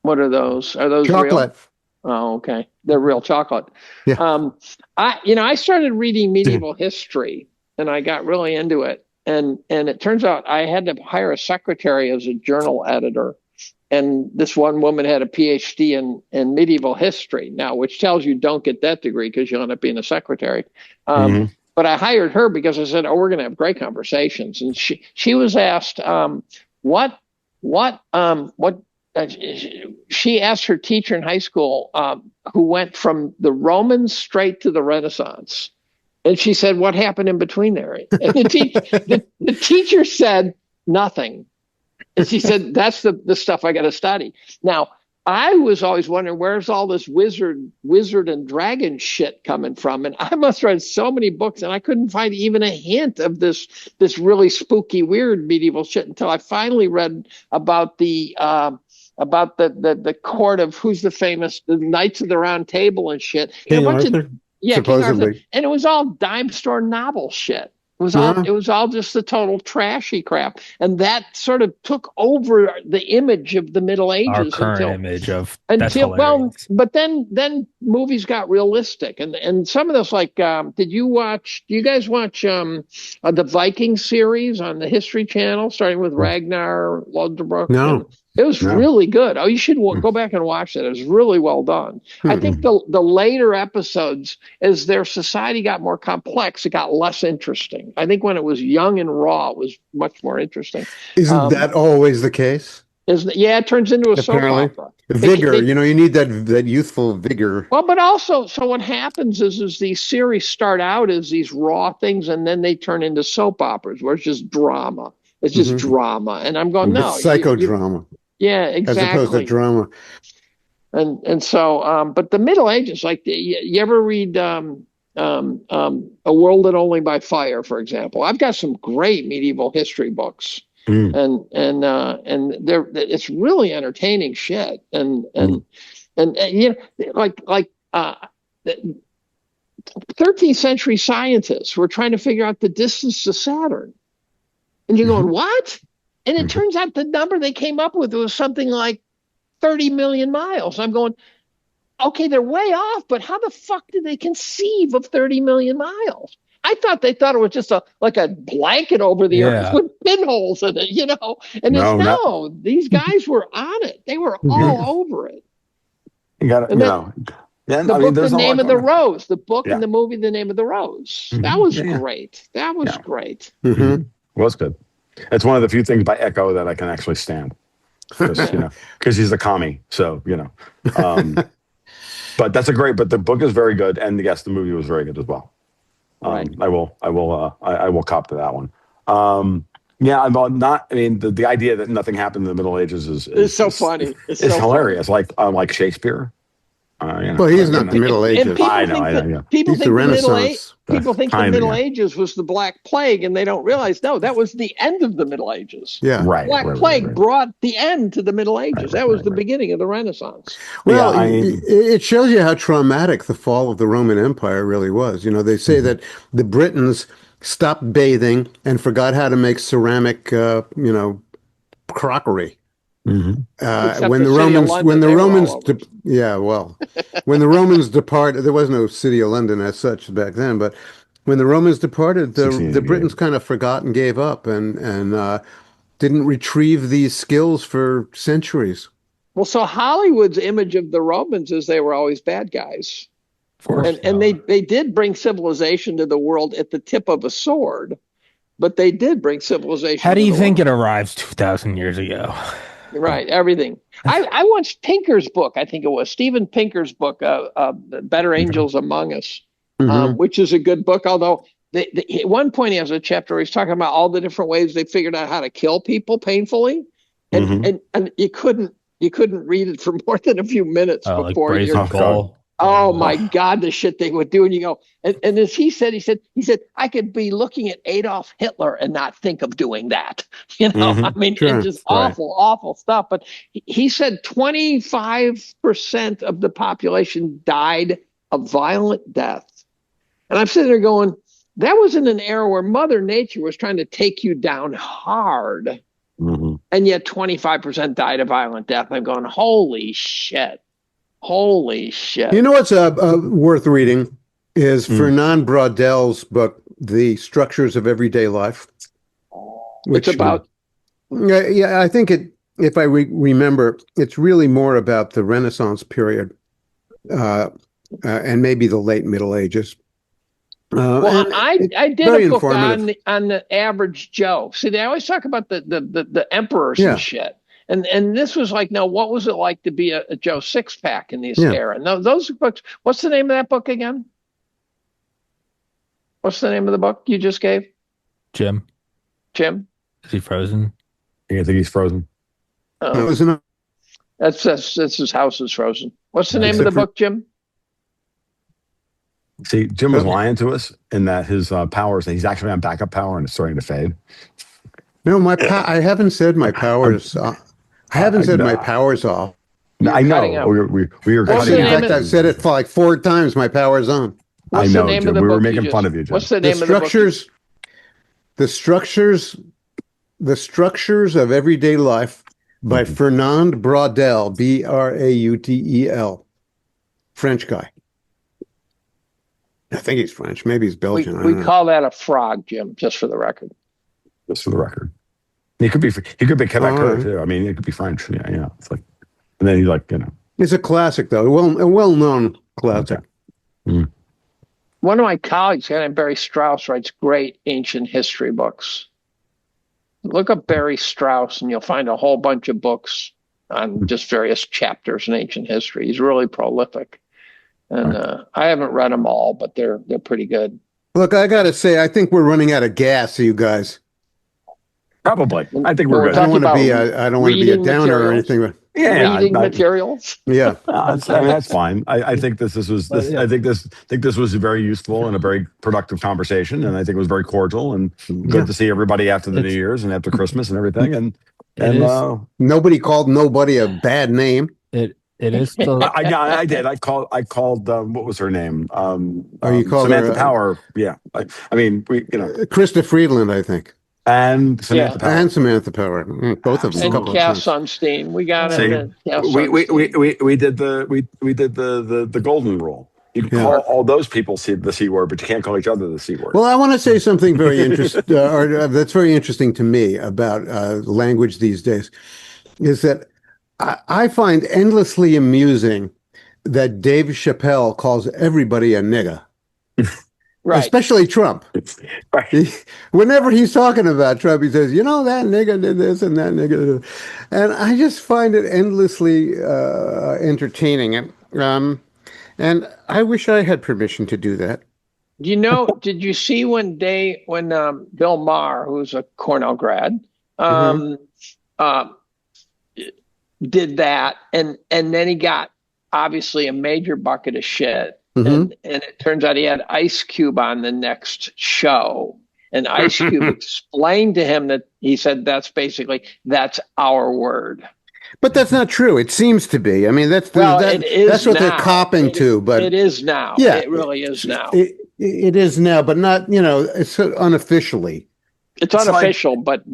"What are those? Are those real?" Chocolate. Oh, okay. They're real chocolate. Yeah. I started reading medieval history and I got really into it. And it turns out I had to hire a secretary as a journal editor. And this one woman had a PhD in medieval history now, which tells you don't get that degree because you'll end up being a secretary. But I hired her because I said, "Oh, we're going to have great conversations." And she was asked, she asked her teacher in high school, who went from the Romans straight to the Renaissance. And she said, "What happened in between there?" And the teacher said, "Nothing." And she said, "That's the stuff I got to study." Now, I was always wondering, where's all this wizard and dragon shit coming from? And I must have read so many books, and I couldn't find even a hint of this really spooky, weird medieval shit until I finally read about the court of the Knights of the Round Table and shit. King Arthur? Yeah, King Arthur. Supposedly. And it was all dime store novel shit. It was all just the total trashy crap. And that sort of took over the image of the Middle Ages. Our current image of but then movies got realistic. And some of those, like, do you guys watch the Viking series on the History Channel, starting with Ragnar Lothbrok? No. It was really good. Oh, you should go back and watch that. It was really well done. I think the later episodes, as their society got more complex, it got less interesting. I think when it was young and raw, it was much more interesting. Isn't that always the case? It turns into a soap opera. Vigor, you need that youthful vigor. Well, but also, so what happens is these series start out as these raw things, and then they turn into soap operas where it's just drama. It's just drama. And I'm going, no. It's psychodrama. Yeah, exactly. As opposed to drama. And so, but the Middle Ages, like, you ever read A World Lit Only by Fire, for example? I've got some great medieval history books, and it's really entertaining shit. And 13th century scientists were trying to figure out the distance to Saturn, and you're going, what? And it turns out the number they came up with was something like 30 million miles. I'm going, okay, they're way off, but how the fuck did they conceive of 30 million miles? I thought they thought it was just like a blanket over the earth with pinholes in it, And these guys were on it. They were all over it. You got it. The book, The Name of the Rose. The book and the movie, The Name of the Rose. That was great. That was great. It was good. It's one of the few things by Echo that I can actually stand, because he's a commie. So but that's but the book is very good, and yes, the movie was very good as well. Right. I will cop to that one. The idea that nothing happened in the Middle Ages is so funny. It's hilarious. Funny. Like Shakespeare. Well, he's not the Middle Ages. I know. People think the Renaissance. People think the Middle Ages was the Black Plague, and they don't realize, no, that was the end of the Middle Ages. Yeah, right. Black Plague brought the end to the Middle Ages. That was the beginning of the Renaissance. Well, it shows you how traumatic the fall of the Roman Empire really was. They say that the Britons stopped bathing and forgot how to make ceramic, crockery. When the Romans departed, there was no city of London as such back then, but when the Romans departed, the Britons kind of forgot and gave up and didn't retrieve these skills for centuries. Well, so Hollywood's image of the Romans is they were always bad guys. Of course. And they did bring civilization to the world at the tip of a sword. but they did bring civilization. How do to you the think world. it arrives 2,000 years ago? Right, everything. I watched Pinker's book. I think it was Steven Pinker's book, "Better Angels Among Us," which is a good book. Although at one point he has a chapter where he's talking about all the different ways they figured out how to kill people painfully, and you couldn't read it for more than a few minutes Like before brazen you're. bull. Oh my God, the shit they would do. And you go, and as he said, I could be looking at Adolf Hitler and not think of doing that. I mean, Sure. it's just awful, awful stuff. But he said 25% of the population died of violent death. And I'm sitting there going, that was in an era where Mother Nature was trying to take you down hard. And yet 25% died of violent death. I'm going, holy shit. Holy shit. You know what's worth reading is Fernand Brauddel's book, The Structures of Everyday Life. Which about? Yeah, I think if I remember, it's really more about the Renaissance period and maybe the late Middle Ages. Well, I did very a book informative. on the average Joe. See, they always talk about the emperors and shit. And this was like, no, what was it like to be a Joe Sixpack in this era? No, those books. What's the name of that book again? What's the name of the book you just gave? Jim. Is he frozen? I think he's frozen. That's his house is frozen. What's the name of the book, Jim? See, Jim was lying to us in that his powers, he's actually on backup power and it's starting to fade. No, I haven't said my powers. I haven't said my power's off. I know. We were cutting In out. fact, I've said it for like 4 times. My power's on. What's the name of the we book were making fun of you, Jim. What's the name of the book? The Structures of Everyday Life by Fernand Braudel, Brautel, French guy. I think he's French. Maybe he's Belgian. We call that a frog, Jim, just for the record. Just for the record. He could be Quebecer too. I mean, it could be French. Yeah. It's like, and then he's like, It's a classic, though. A well-known classic. Okay. One of my colleagues, a guy named Barry Strauss, writes great ancient history books. Look up Barry Strauss, and you'll find a whole bunch of books on just various chapters in ancient history. He's really prolific, and I haven't read them all, but they're pretty good. Look, I got to say, I think we're running out of gas, you guys. Probably. I think we're good. I don't want to be a downer or anything. But reading materials. Yeah, that's fine. I think this was very useful and a very productive conversation, and I think it was very cordial and good to see everybody after the New Year's and after Christmas and everything. And nobody called nobody a bad name. It is still. I did. I called. What was her name? You called Samantha her, Power. Yeah. I mean, Krista Friedland, I think. And Samantha Power. And Samantha Power. Both of them. And Cass Sunstein. We got it. We did the golden rule. You can call all those people the C word, but you can't call each other the C word. Well, I want to say something very interesting, that's very interesting to me about language these days, is that I find endlessly amusing that Dave Chappelle calls everybody a nigga. Right. Especially Trump. Right. Whenever he's talking about Trump, he says, that nigga did this and that nigga did this. And I just find it endlessly entertaining. And I wish I had permission to do that. Did you see when Bill Maher, who's a Cornell grad, did that, and then he got obviously a major bucket of shit. And it turns out he had Ice Cube on the next show, and Ice Cube explained to him that he said that's our word. But that's not true. It seems to be. I mean, that's what they're copping to. But it is now. Yeah, it really is now. It is now, but not. It's unofficially. It's unofficial, but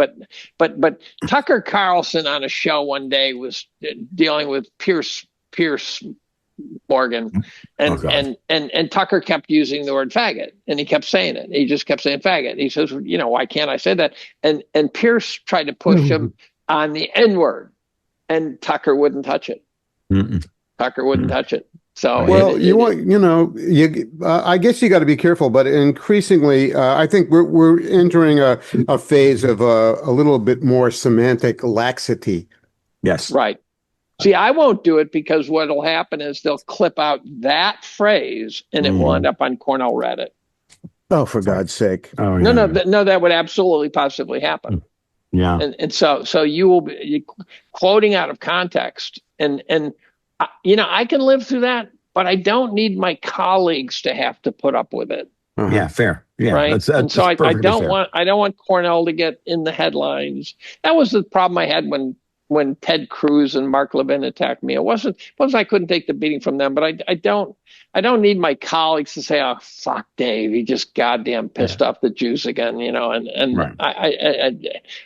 Tucker Carlson on a show one day was dealing with Pierce Morgan, and Tucker kept using the word faggot, and he kept saying it. He just kept saying faggot. He says, why can't I say that? And Pierce tried to push him on the N word, and Tucker wouldn't touch it. Tucker wouldn't touch it. So well, I guess you got to be careful, but increasingly, I think we're entering a phase of a little bit more semantic laxity. Yes. right. See, I won't do it because what'll happen is they'll clip out that phrase and it will end up on Cornell Reddit. Oh, for God's sake. Oh, No, yeah. no, that would absolutely possibly happen. Yeah. And so you will be quoting out of context. And I can live through that, but I don't need my colleagues to have to put up with it. Yeah, fair. Yeah. Right. That's I perfectly don't fair. want Cornell to get in the headlines. That was the problem I had when Ted Cruz and Mark Levin attacked me. It wasn't I couldn't take the beating from them, but I don't need my colleagues to say, "Oh, fuck Dave, he just goddamn pissed off the Jews again," and Right.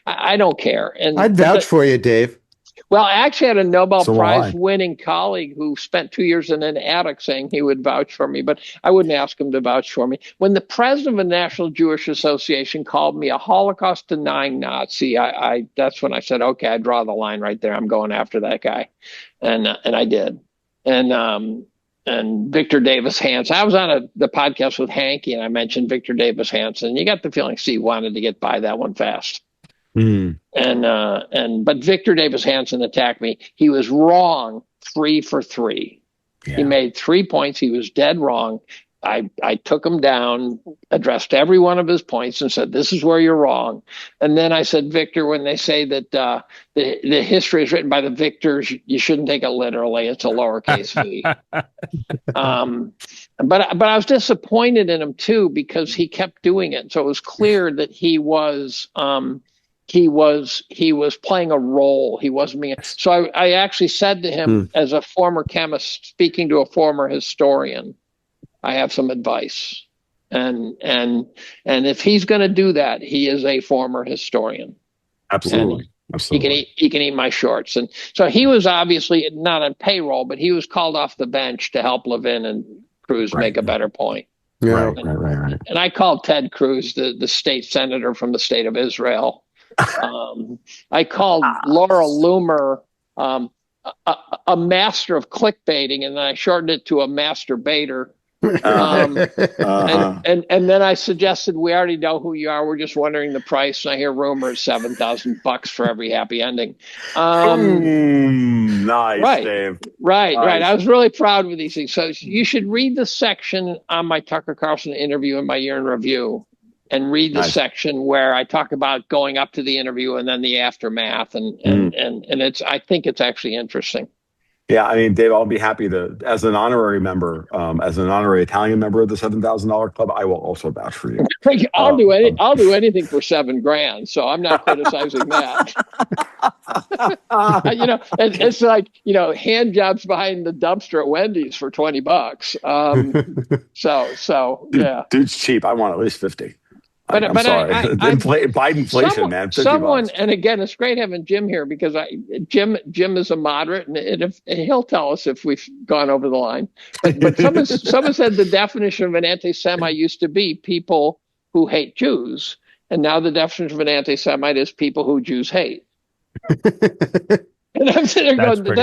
I don't care. And I'd vouch for you, Dave. well, I actually had a Nobel So will Prize I. winning colleague who spent 2 years in an attic saying he would vouch for me, but I wouldn't ask him to vouch for me. When the president of the National Jewish Association called me a Holocaust denying Nazi, I that's when I said, okay, I draw the line right there. I'm going after that guy, and I did. And Victor Davis Hanson. I was on the podcast with Hanky, and I mentioned Victor Davis Hanson. And you got the feeling he wanted to get by that one fast. Mm. But Victor Davis Hanson attacked me. He was wrong 3 for 3. Yeah. He made 3 points. He was dead wrong. I took him down, addressed every one of his points, and said, "This is where you're wrong." And then I said, "Victor, when they say that the history is written by the victors, you shouldn't take it literally. It's a lowercase v." But I was disappointed in him too because he kept doing it. So it was clear that he was playing a role. He wasn't being. So I actually said to him, as a former chemist speaking to a former historian, I have some advice, and if he's going to do that, he is a former historian. Absolutely. Absolutely. He can eat my shorts, and so he was obviously not on payroll, but he was called off the bench to help Levin and Cruz make a better point. Yeah. Right. And I called Ted Cruz the state senator from the state of Israel. I called Laura Loomer a master of clickbaiting, and then I shortened it to a masturbator. And then I suggested, we already know who you are. We're just wondering the price. And I hear rumors $7,000 for every happy ending. Nice, right, Dave. Right. Nice. I was really proud with these things. So you should read the section on my Tucker Carlson interview in my year in review, and read the section where I talk about going up to the interview and then the aftermath. And I think it's actually interesting. Yeah, I mean, Dave, I'll be happy to, as an honorary member, as an honorary Italian member of the $7,000 club, I will also vouch for you. I'll do anything for $7,000, so I'm not criticizing that. It's like hand jobs behind the dumpster at Wendy's for $20. So yeah, dude's cheap. I want at least 50. But I'm sorry. Biden inflation, man. $50. And again, it's great having Jim here because Jim is a moderate, and he'll tell us if we've gone over the line. But someone said the definition of an anti-Semite used to be people who hate Jews, and now the definition of an anti-Semite is people who Jews hate. And I'm sitting there going,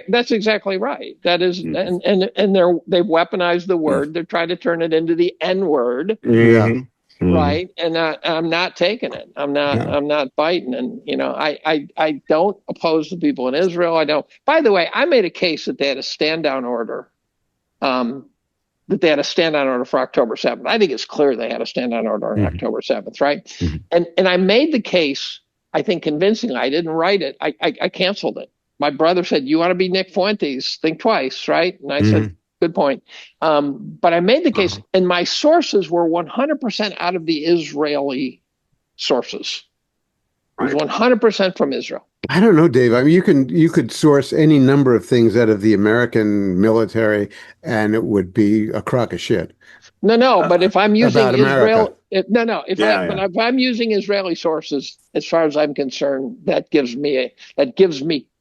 that's exactly right. That is, and they've weaponized the word. They're trying to turn it into the N-word. Yeah. Right. And I'm not taking it. I'm not biting. And, I don't oppose the people in Israel. I don't. By the way, I made a case that they had a stand down order, for October 7th. I think it's clear they had a stand down order on October 7th. Right. Mm-hmm. And I made the case, I think convincingly. I didn't write it. I canceled it. My brother said, "You want to be Nick Fuentes? Think twice." Right. And I said, good point. But I made the case, and my sources were 100% out of the Israeli sources. It was 100% from Israel. I don't know, Dave. I mean, you could source any number of things out of the American military, and it would be a crock of shit. No. But if I'm using Israel, if I'm using Israeli sources, as far as I'm concerned, that gives me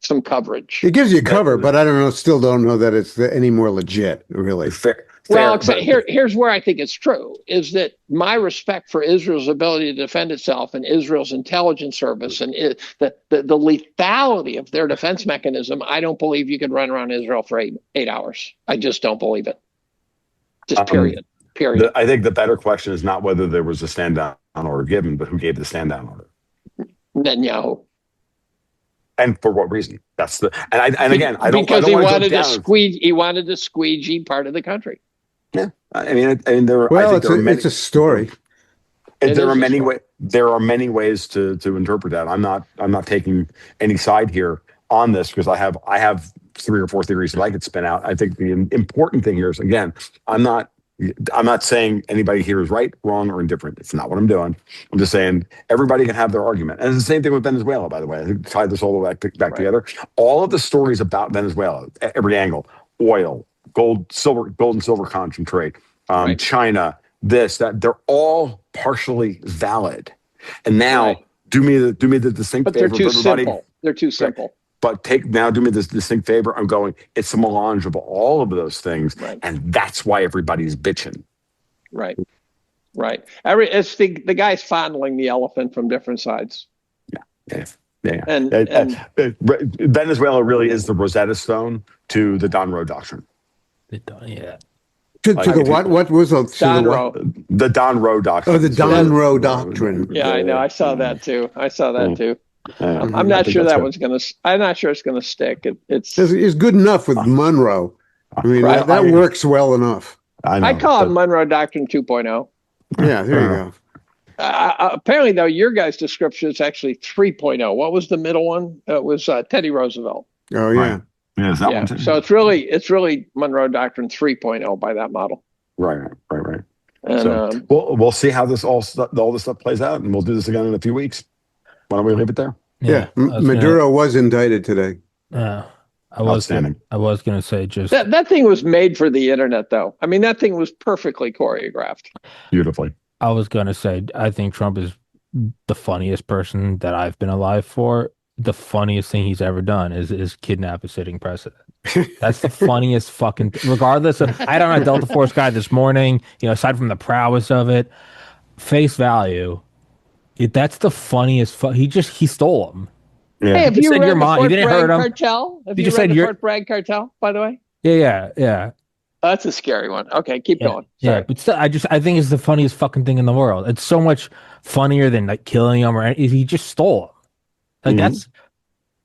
some coverage. It gives you cover, but I still don't know that it's any more legit, really. Fair Well, fair, except here's where I think it's true, is that my respect for Israel's ability to defend itself and Israel's intelligence service and the lethality of their defense mechanism, I don't believe you could run around Israel for eight hours. I just don't believe it. Just period. I think the better question is not whether there was a stand down order given, but who gave the stand down order. Netanyahu. And for what reason? That's the and again, I don't because he wanted to squeegee part of the country. Yeah, I mean, there. Well, I think it's a story. There are many ways to interpret that. I'm not taking any side here on this because I have 3 or 4 theories that I could spin out. I think the important thing here is, again, I'm not saying anybody here is right, wrong, or indifferent. It's not what I'm doing. I'm just saying everybody can have their argument. And it's the same thing with Venezuela, by the way. I think tied this all the way back together. All of the stories about Venezuela, every angle, oil, gold and silver concentrate, China, this, that, they're all partially valid. And now do me the distinct favor. But they're too simple. They're too simple. But do me this distinct favor. I'm going, it's a melange of all of those things. Right. And that's why everybody's bitching. Right. It's the guy's fondling the elephant from different sides. Yeah. And Venezuela really is the Rosetta Stone to the Donroe Doctrine. Yeah. To the what? What was the the Donroe Doctrine? Oh, the Donroe Doctrine. Yeah, I know. I saw that too. I'm not sure that one's gonna. I'm not sure it's gonna stick. It's good enough with Monroe. I mean, that works well enough. I call it Monroe Doctrine 2.0. Yeah, there you go. Apparently, though, your guys' description is actually 3.0. What was the middle one? It was Teddy Roosevelt. Oh yeah. Right. Yeah, is that one too? So it's really Monroe Doctrine 3.0 by that model. Right. And, so we'll see how all this stuff plays out, and we'll do this again in a few weeks. Why don't we leave it there? Yeah, Maduro was indicted today. I was going to say just that thing was made for the internet, though. I mean, that thing was perfectly choreographed. Beautifully. I was going to say, I think Trump is the funniest person that I've been alive for. The funniest thing he's ever done is kidnap a sitting president. That's the funniest fucking regardless of, I don't know, Delta Force guy this morning, aside from the prowess of it, face value, that's the funniest. He stole him. Yeah. Hey, have you read the Fort Bragg cartel? Have you read the Fort Bragg cartel, by the way? Yeah. That's a scary one. Okay, keep going. Sorry. Yeah, but still, I think it's the funniest fucking thing in the world. It's so much funnier than like killing him or anything. He just stole him. Like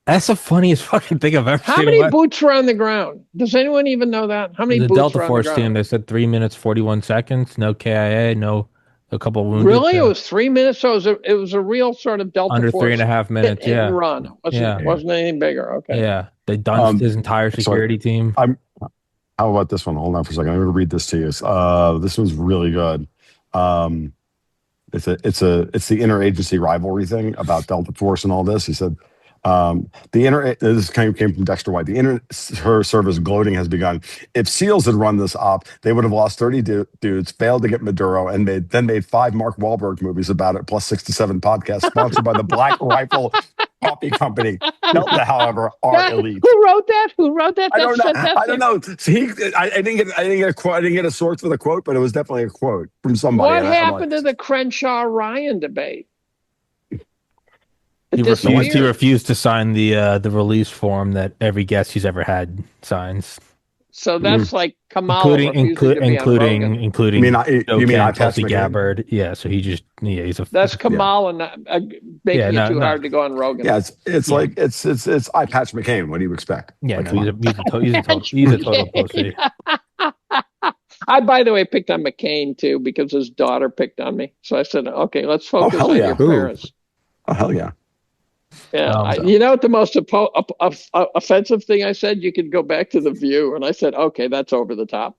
that's the funniest fucking thing I've ever seen. How many boots were on the ground? Does anyone even know that? How many boots Delta were on Force the ground? team? They said 3 minutes 41 seconds. No KIA. No, a couple wounded. Really, it was 3 minutes. So it was a real sort of Delta under Force 3.5 minutes. hit and run. Wasn't anything bigger. Okay. Yeah, they dunced his entire security team. How about this one? Hold on for a second. I'm going to read this to you. This one's really good. It's the interagency rivalry thing about Delta Force and all this. He said, this came from Dexter White. The inter-service gloating has begun. If SEALs had run this op, they would have lost 30 dudes, failed to get Maduro, and made 5 Mark Wahlberg movies about it, plus 67 podcasts sponsored by the Black Rifle Coffee Company. Delta, however, are elite. Who wrote that? I don't know. See, I didn't get a quote. I didn't get a source for the quote, but it was definitely a quote from somebody. What happened to the Crenshaw-Ryan debate? He refused to sign the release form that every guest he's ever had signs. So that's like Kamala, including you mean Tulsi Gabbard. Yeah, so he's that's Kamala making it too hard to go on Rogan. Yeah, it's like it's I Patch McCain. What do you expect? Yeah, he's a total pussy. I, by the way, picked on McCain too because his daughter picked on me. So I said, okay, let's focus on your parents. Oh hell yeah. Yeah, you know what the most offensive thing I said? You could go back to The View, and I said, "Okay, that's over the top."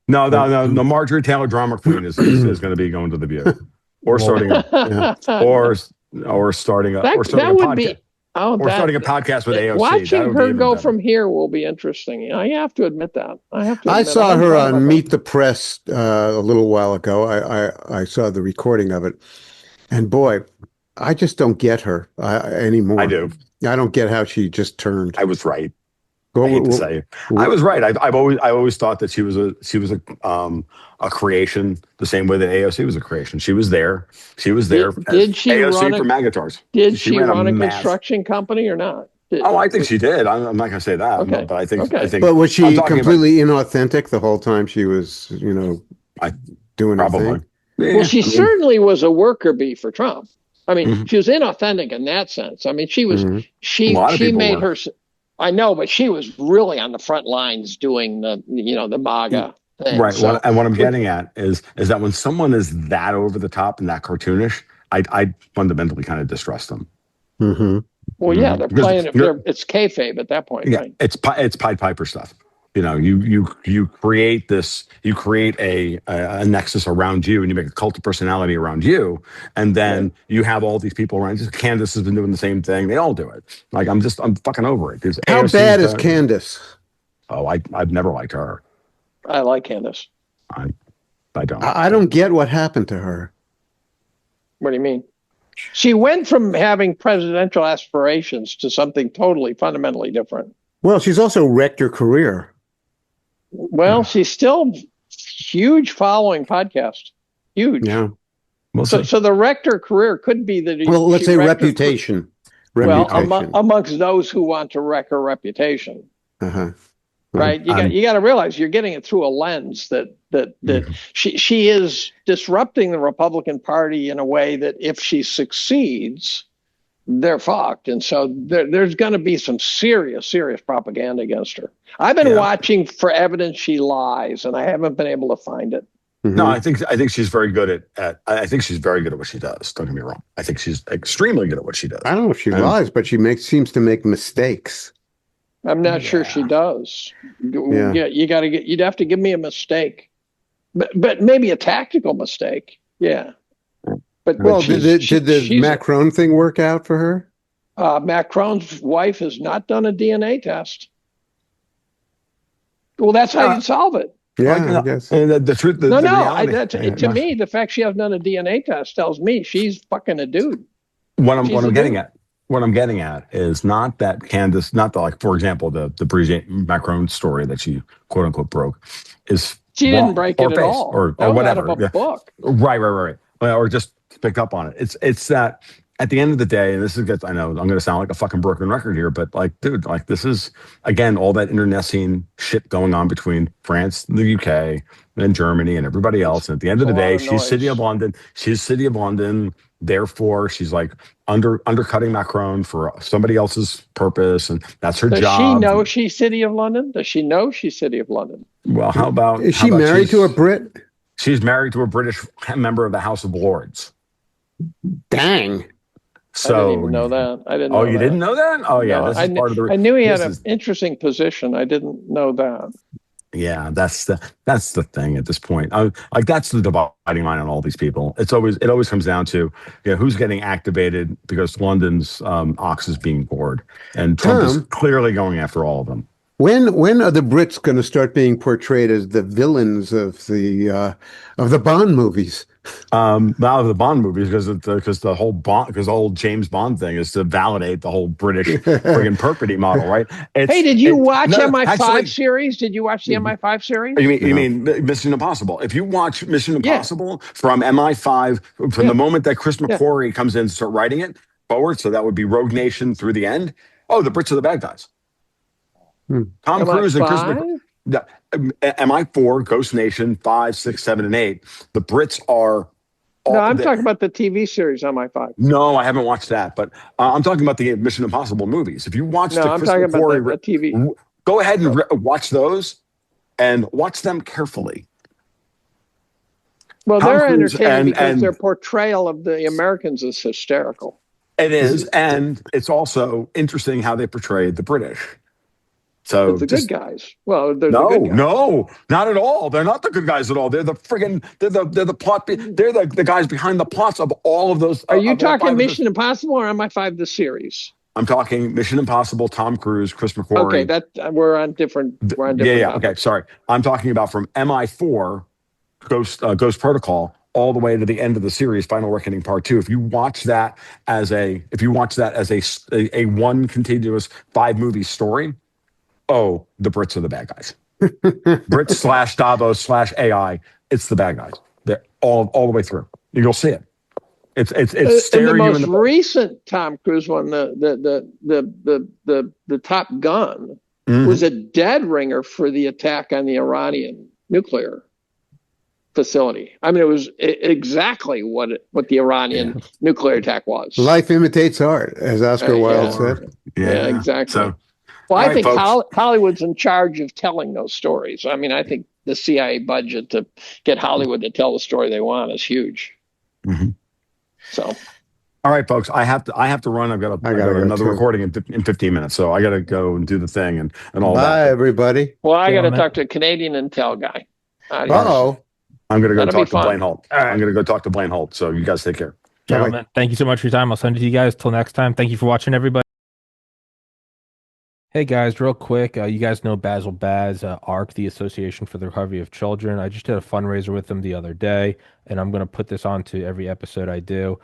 No. Marjorie Taylor Drama Queen is going to be going to The View, or starting a podcast with AOC. Watching her go from here will be interesting. I have to admit that. I saw her on Meet the Press a little while ago. I saw the recording of it. And boy, I just don't get her anymore. I do. I don't get how she just turned. I was right. I hate to say it. I was right. I always thought that she was a creation, the same way that AOC was a creation. She was there. She was there Did she AOC run for Magatars. Did she ran run a construction company or not? I think she did. I'm not going to say that, Okay. but I think. But was she completely inauthentic the whole time she was, doing her thing? Well, she certainly was a worker bee for Trump. I mean, she was inauthentic in that sense. I mean, she was she made her. I know, but she was really on the front lines doing the MAGA thing. Right. So, and what I'm getting at is that when someone is that over the top and that cartoonish, I fundamentally kind of distrust them. Mm-hmm. Well, yeah, they're playing it. It's kayfabe at that point. Yeah, right? It's Pied Piper stuff. You create a nexus around you, and you make a cult of personality around you, and then you have all these people around. Candace has been doing the same thing. They all do it. Like I'm fucking over it. How bad is Candace? Oh, I've never liked her. I like Candace. I don't. I don't get what happened to her. What do you mean? She went from having presidential aspirations to something totally fundamentally different. Well, she's also wrecked her career. Well, she's still huge following podcast. Huge. Yeah. So the rector career could be that. Well, let's say reputation. Well, amongst those who want to wreck her reputation. Uh-huh. Right. You got to realize you're getting it through a lens that she is disrupting the Republican Party in a way that if she succeeds, they're fucked. And so there's going to be some serious propaganda against her. I've been watching for evidence she lies, and I haven't been able to find it. Mm-hmm. No, I think she's very good I think she's very good at what she does. Don't get me wrong. I think she's extremely good at what she does. I don't know if she lies, but she seems to make mistakes. I'm not sure she does. Yeah, you'd have to give me a mistake, but maybe a tactical mistake. Yeah. But did the Macron thing work out for her? Macron's wife has not done a DNA test. Well, that's how you solve it. Yeah, I guess. And the truth. To me, the fact she hasn't done a DNA test tells me she's fucking a dude. What I'm getting at is not that Candace, not the, like, for example, the Brigitte Macron story that she quote unquote broke is she didn't break it at all, or whatever. Out of a book. Right. Or just picked up on it. It's that at the end of the day, and I know I'm going to sound like a fucking broken record here, but like, dude, like this is again all that internecine shit going on between France, the UK, and Germany, and everybody else. And at the end of the day, she's City of London. She's City of London. Therefore, she's like undercutting Macron for somebody else's purpose, and that's her job. Does she know she's City of London? Does she know she's City of London? Well, how about is she married to a Brit? She's married to a British member of the House of Lords. Dang. So I didn't even know that. I didn't. Oh, you didn't know that? Oh, yeah. No, this is part of the. I knew he had an interesting position. I didn't know that. Yeah, that's the thing at this point. Like that's the dividing line on all these people. It always comes down to who's getting activated because London's ox is being bored, and Trump is clearly going after all of them. When are the Brits going to start being portrayed as the villains of the Bond movies? Now the Bond movies because the whole James Bond thing is to validate the whole British friggin' perfidy model, right? Hey, did you watch MI5 series? Did you watch the MI5 series? You mean Mission Impossible? If you watch Mission Impossible from MI5 from the moment that Chris McQuarrie comes in to start writing it forward, so that would be Rogue Nation through the end. Oh, the Brits are the bad guys. Tom Cruise and Chris MI4, Ghost Nation, 5, 6, 7, and 8. The Brits are. No, I'm talking about the TV series MI5. No, I haven't watched that, but I'm talking about the Mission Impossible movies. If you watch the Chris McQuarrie, about the TV. Go ahead and watch those, and watch them carefully. Well, they're entertaining because their portrayal of the Americans is hysterical. It is, and it's also interesting how they portray the British. So the good guys. Well, they're the good guys. No, not at all. They're not the good guys at all. They're the friggin' they're the plot. They're the guys behind the plots of all of those. Are you talking Mission Impossible or MI5 the series? I'm talking Mission Impossible, Tom Cruise, Chris McQuarrie. Okay, that we're on different. Yeah. Okay, sorry. I'm talking about from MI4, Ghost Protocol, all the way to the end of the series, Final Reckoning Part 2. If you watch that as a one continuous 5 movie story. oh, the Brits are the bad guys. Brits slash Davos slash AI. It's the bad guys. They're all the way through. You'll see it. It's And the staring you in most the recent Tom Cruise one, the Top Gun, Mhm. was a dead ringer for the attack on the Iranian nuclear facility. I mean, it was exactly what the Iranian nuclear attack was. Life imitates art, as Oscar Wilde Yeah. said. Yeah, exactly. So, Well, all I right, think folks. Hollywood's in charge of telling those stories. I mean, I think the CIA budget to get Hollywood to tell the story they want is huge. Mhm. So, All right, folks. I have to run. I got go another too. recording in 15 minutes, so I got to go and do the thing and all Bye, that. everybody. well, I got to Gentlemen. talk to a Canadian Intel guy. Adios. Uh-oh. I'm going to go That'll be talk to fun. Blaine Holt. All right. I'm going to go talk to Blaine Holt. So you guys take care. Gentlemen, thank you so much for your time. I'll send it to you guys. Till next time. Thank you for watching, everybody. Hey guys, real quick, you guys know Basil Baz, ARC, the Association for the Recovery of Children. I just did a fundraiser with them the other day, and I'm going to put this on to every episode I do.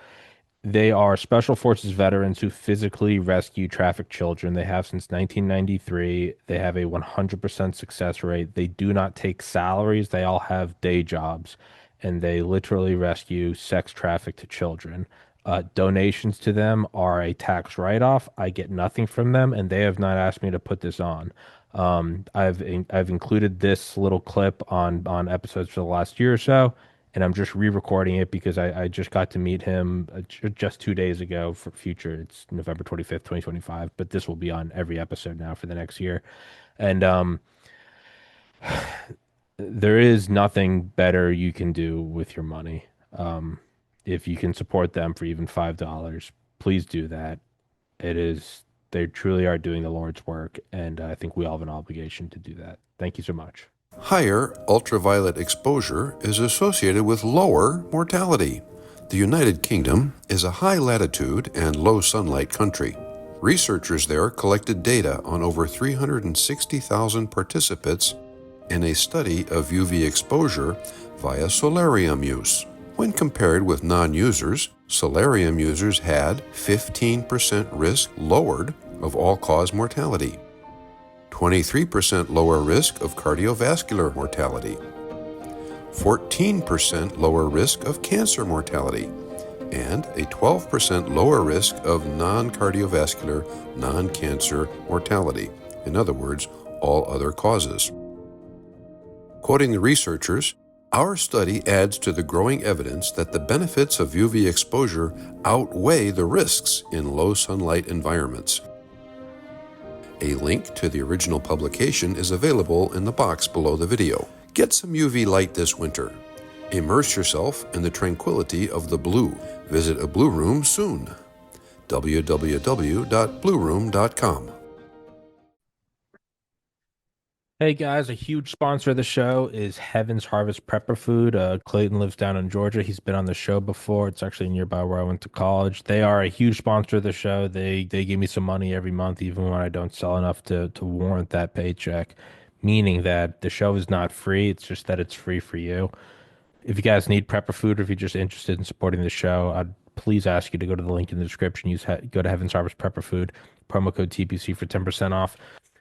They are special forces veterans who physically rescue trafficked children. They have since 1993. They have a 100% success rate. They do not take salaries. They all have day jobs, and they literally rescue sex trafficked children. Donations to them are a tax write-off. I get nothing from them, and they have not asked me to put this on. I've included this little clip on episodes for the last year or so, and I'm just re-recording it because I just got to meet him just 2 days ago for future. It's November 25th, 2025, but this will be on every episode now for the next year. And there is nothing better you can do with your money. If you can support them for even $5, please do that. They truly are doing the Lord's work, and I think we all have an obligation to do that. Thank you so much. Higher ultraviolet exposure is associated with lower mortality. The United Kingdom is a high latitude and low sunlight country. Researchers there collected data on over 360,000 participants in a study of UV exposure via solarium use. When compared with non-users, solarium users had 15% risk lowered of all-cause mortality, 23% lower risk of cardiovascular mortality, 14% lower risk of cancer mortality, and a 12% lower risk of non-cardiovascular, non-cancer mortality. In other words, all other causes. Quoting the researchers, our study adds to the growing evidence that the benefits of UV exposure outweigh the risks in low sunlight environments. A link to the original publication is available in the box below the video. Get some UV light this winter. Immerse yourself in the tranquility of the blue. Visit a Blue Room soon. www.blueroom.com. Hey guys, a huge sponsor of the show is Heaven's Harvest Prepper Food. Clayton lives down in Georgia. He's been on the show before. It's actually nearby where I went to college. They are a huge sponsor of the show. They give me some money every month, even when I don't sell enough to warrant that paycheck. Meaning that the show is not free. It's just that it's free for you. If you guys need prepper food, or if you're just interested in supporting the show, I'd please ask you to go to the link in the description. Go to Heaven's Harvest Prepper Food, promo code TPC for 10% off.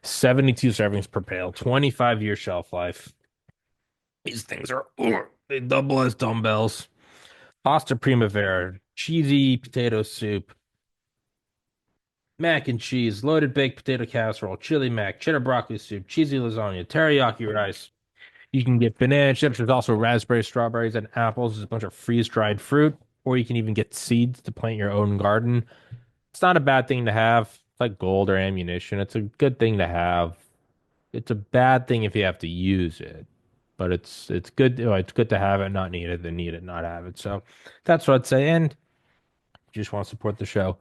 72 servings per pail, 25-year shelf life. These things are, they double as dumbbells. Pasta Primavera, cheesy potato soup, mac and cheese, loaded baked potato casserole, chili mac, cheddar broccoli soup, cheesy lasagna, teriyaki rice. You can get banana chips. There's also raspberries, strawberries, and apples. There's a bunch of freeze-dried fruit, or you can even get seeds to plant your own garden. It's not a bad thing to have. It's like gold or ammunition. It's a good thing to have. It's a bad thing if you have to use it, but it's good. It's good to have it, not need it, than need it, not have it. So that's what I'd say. And if you just want to support the show,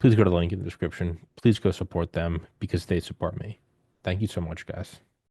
please go to the link in the description. Please go support them because they support me. Thank you so much, guys.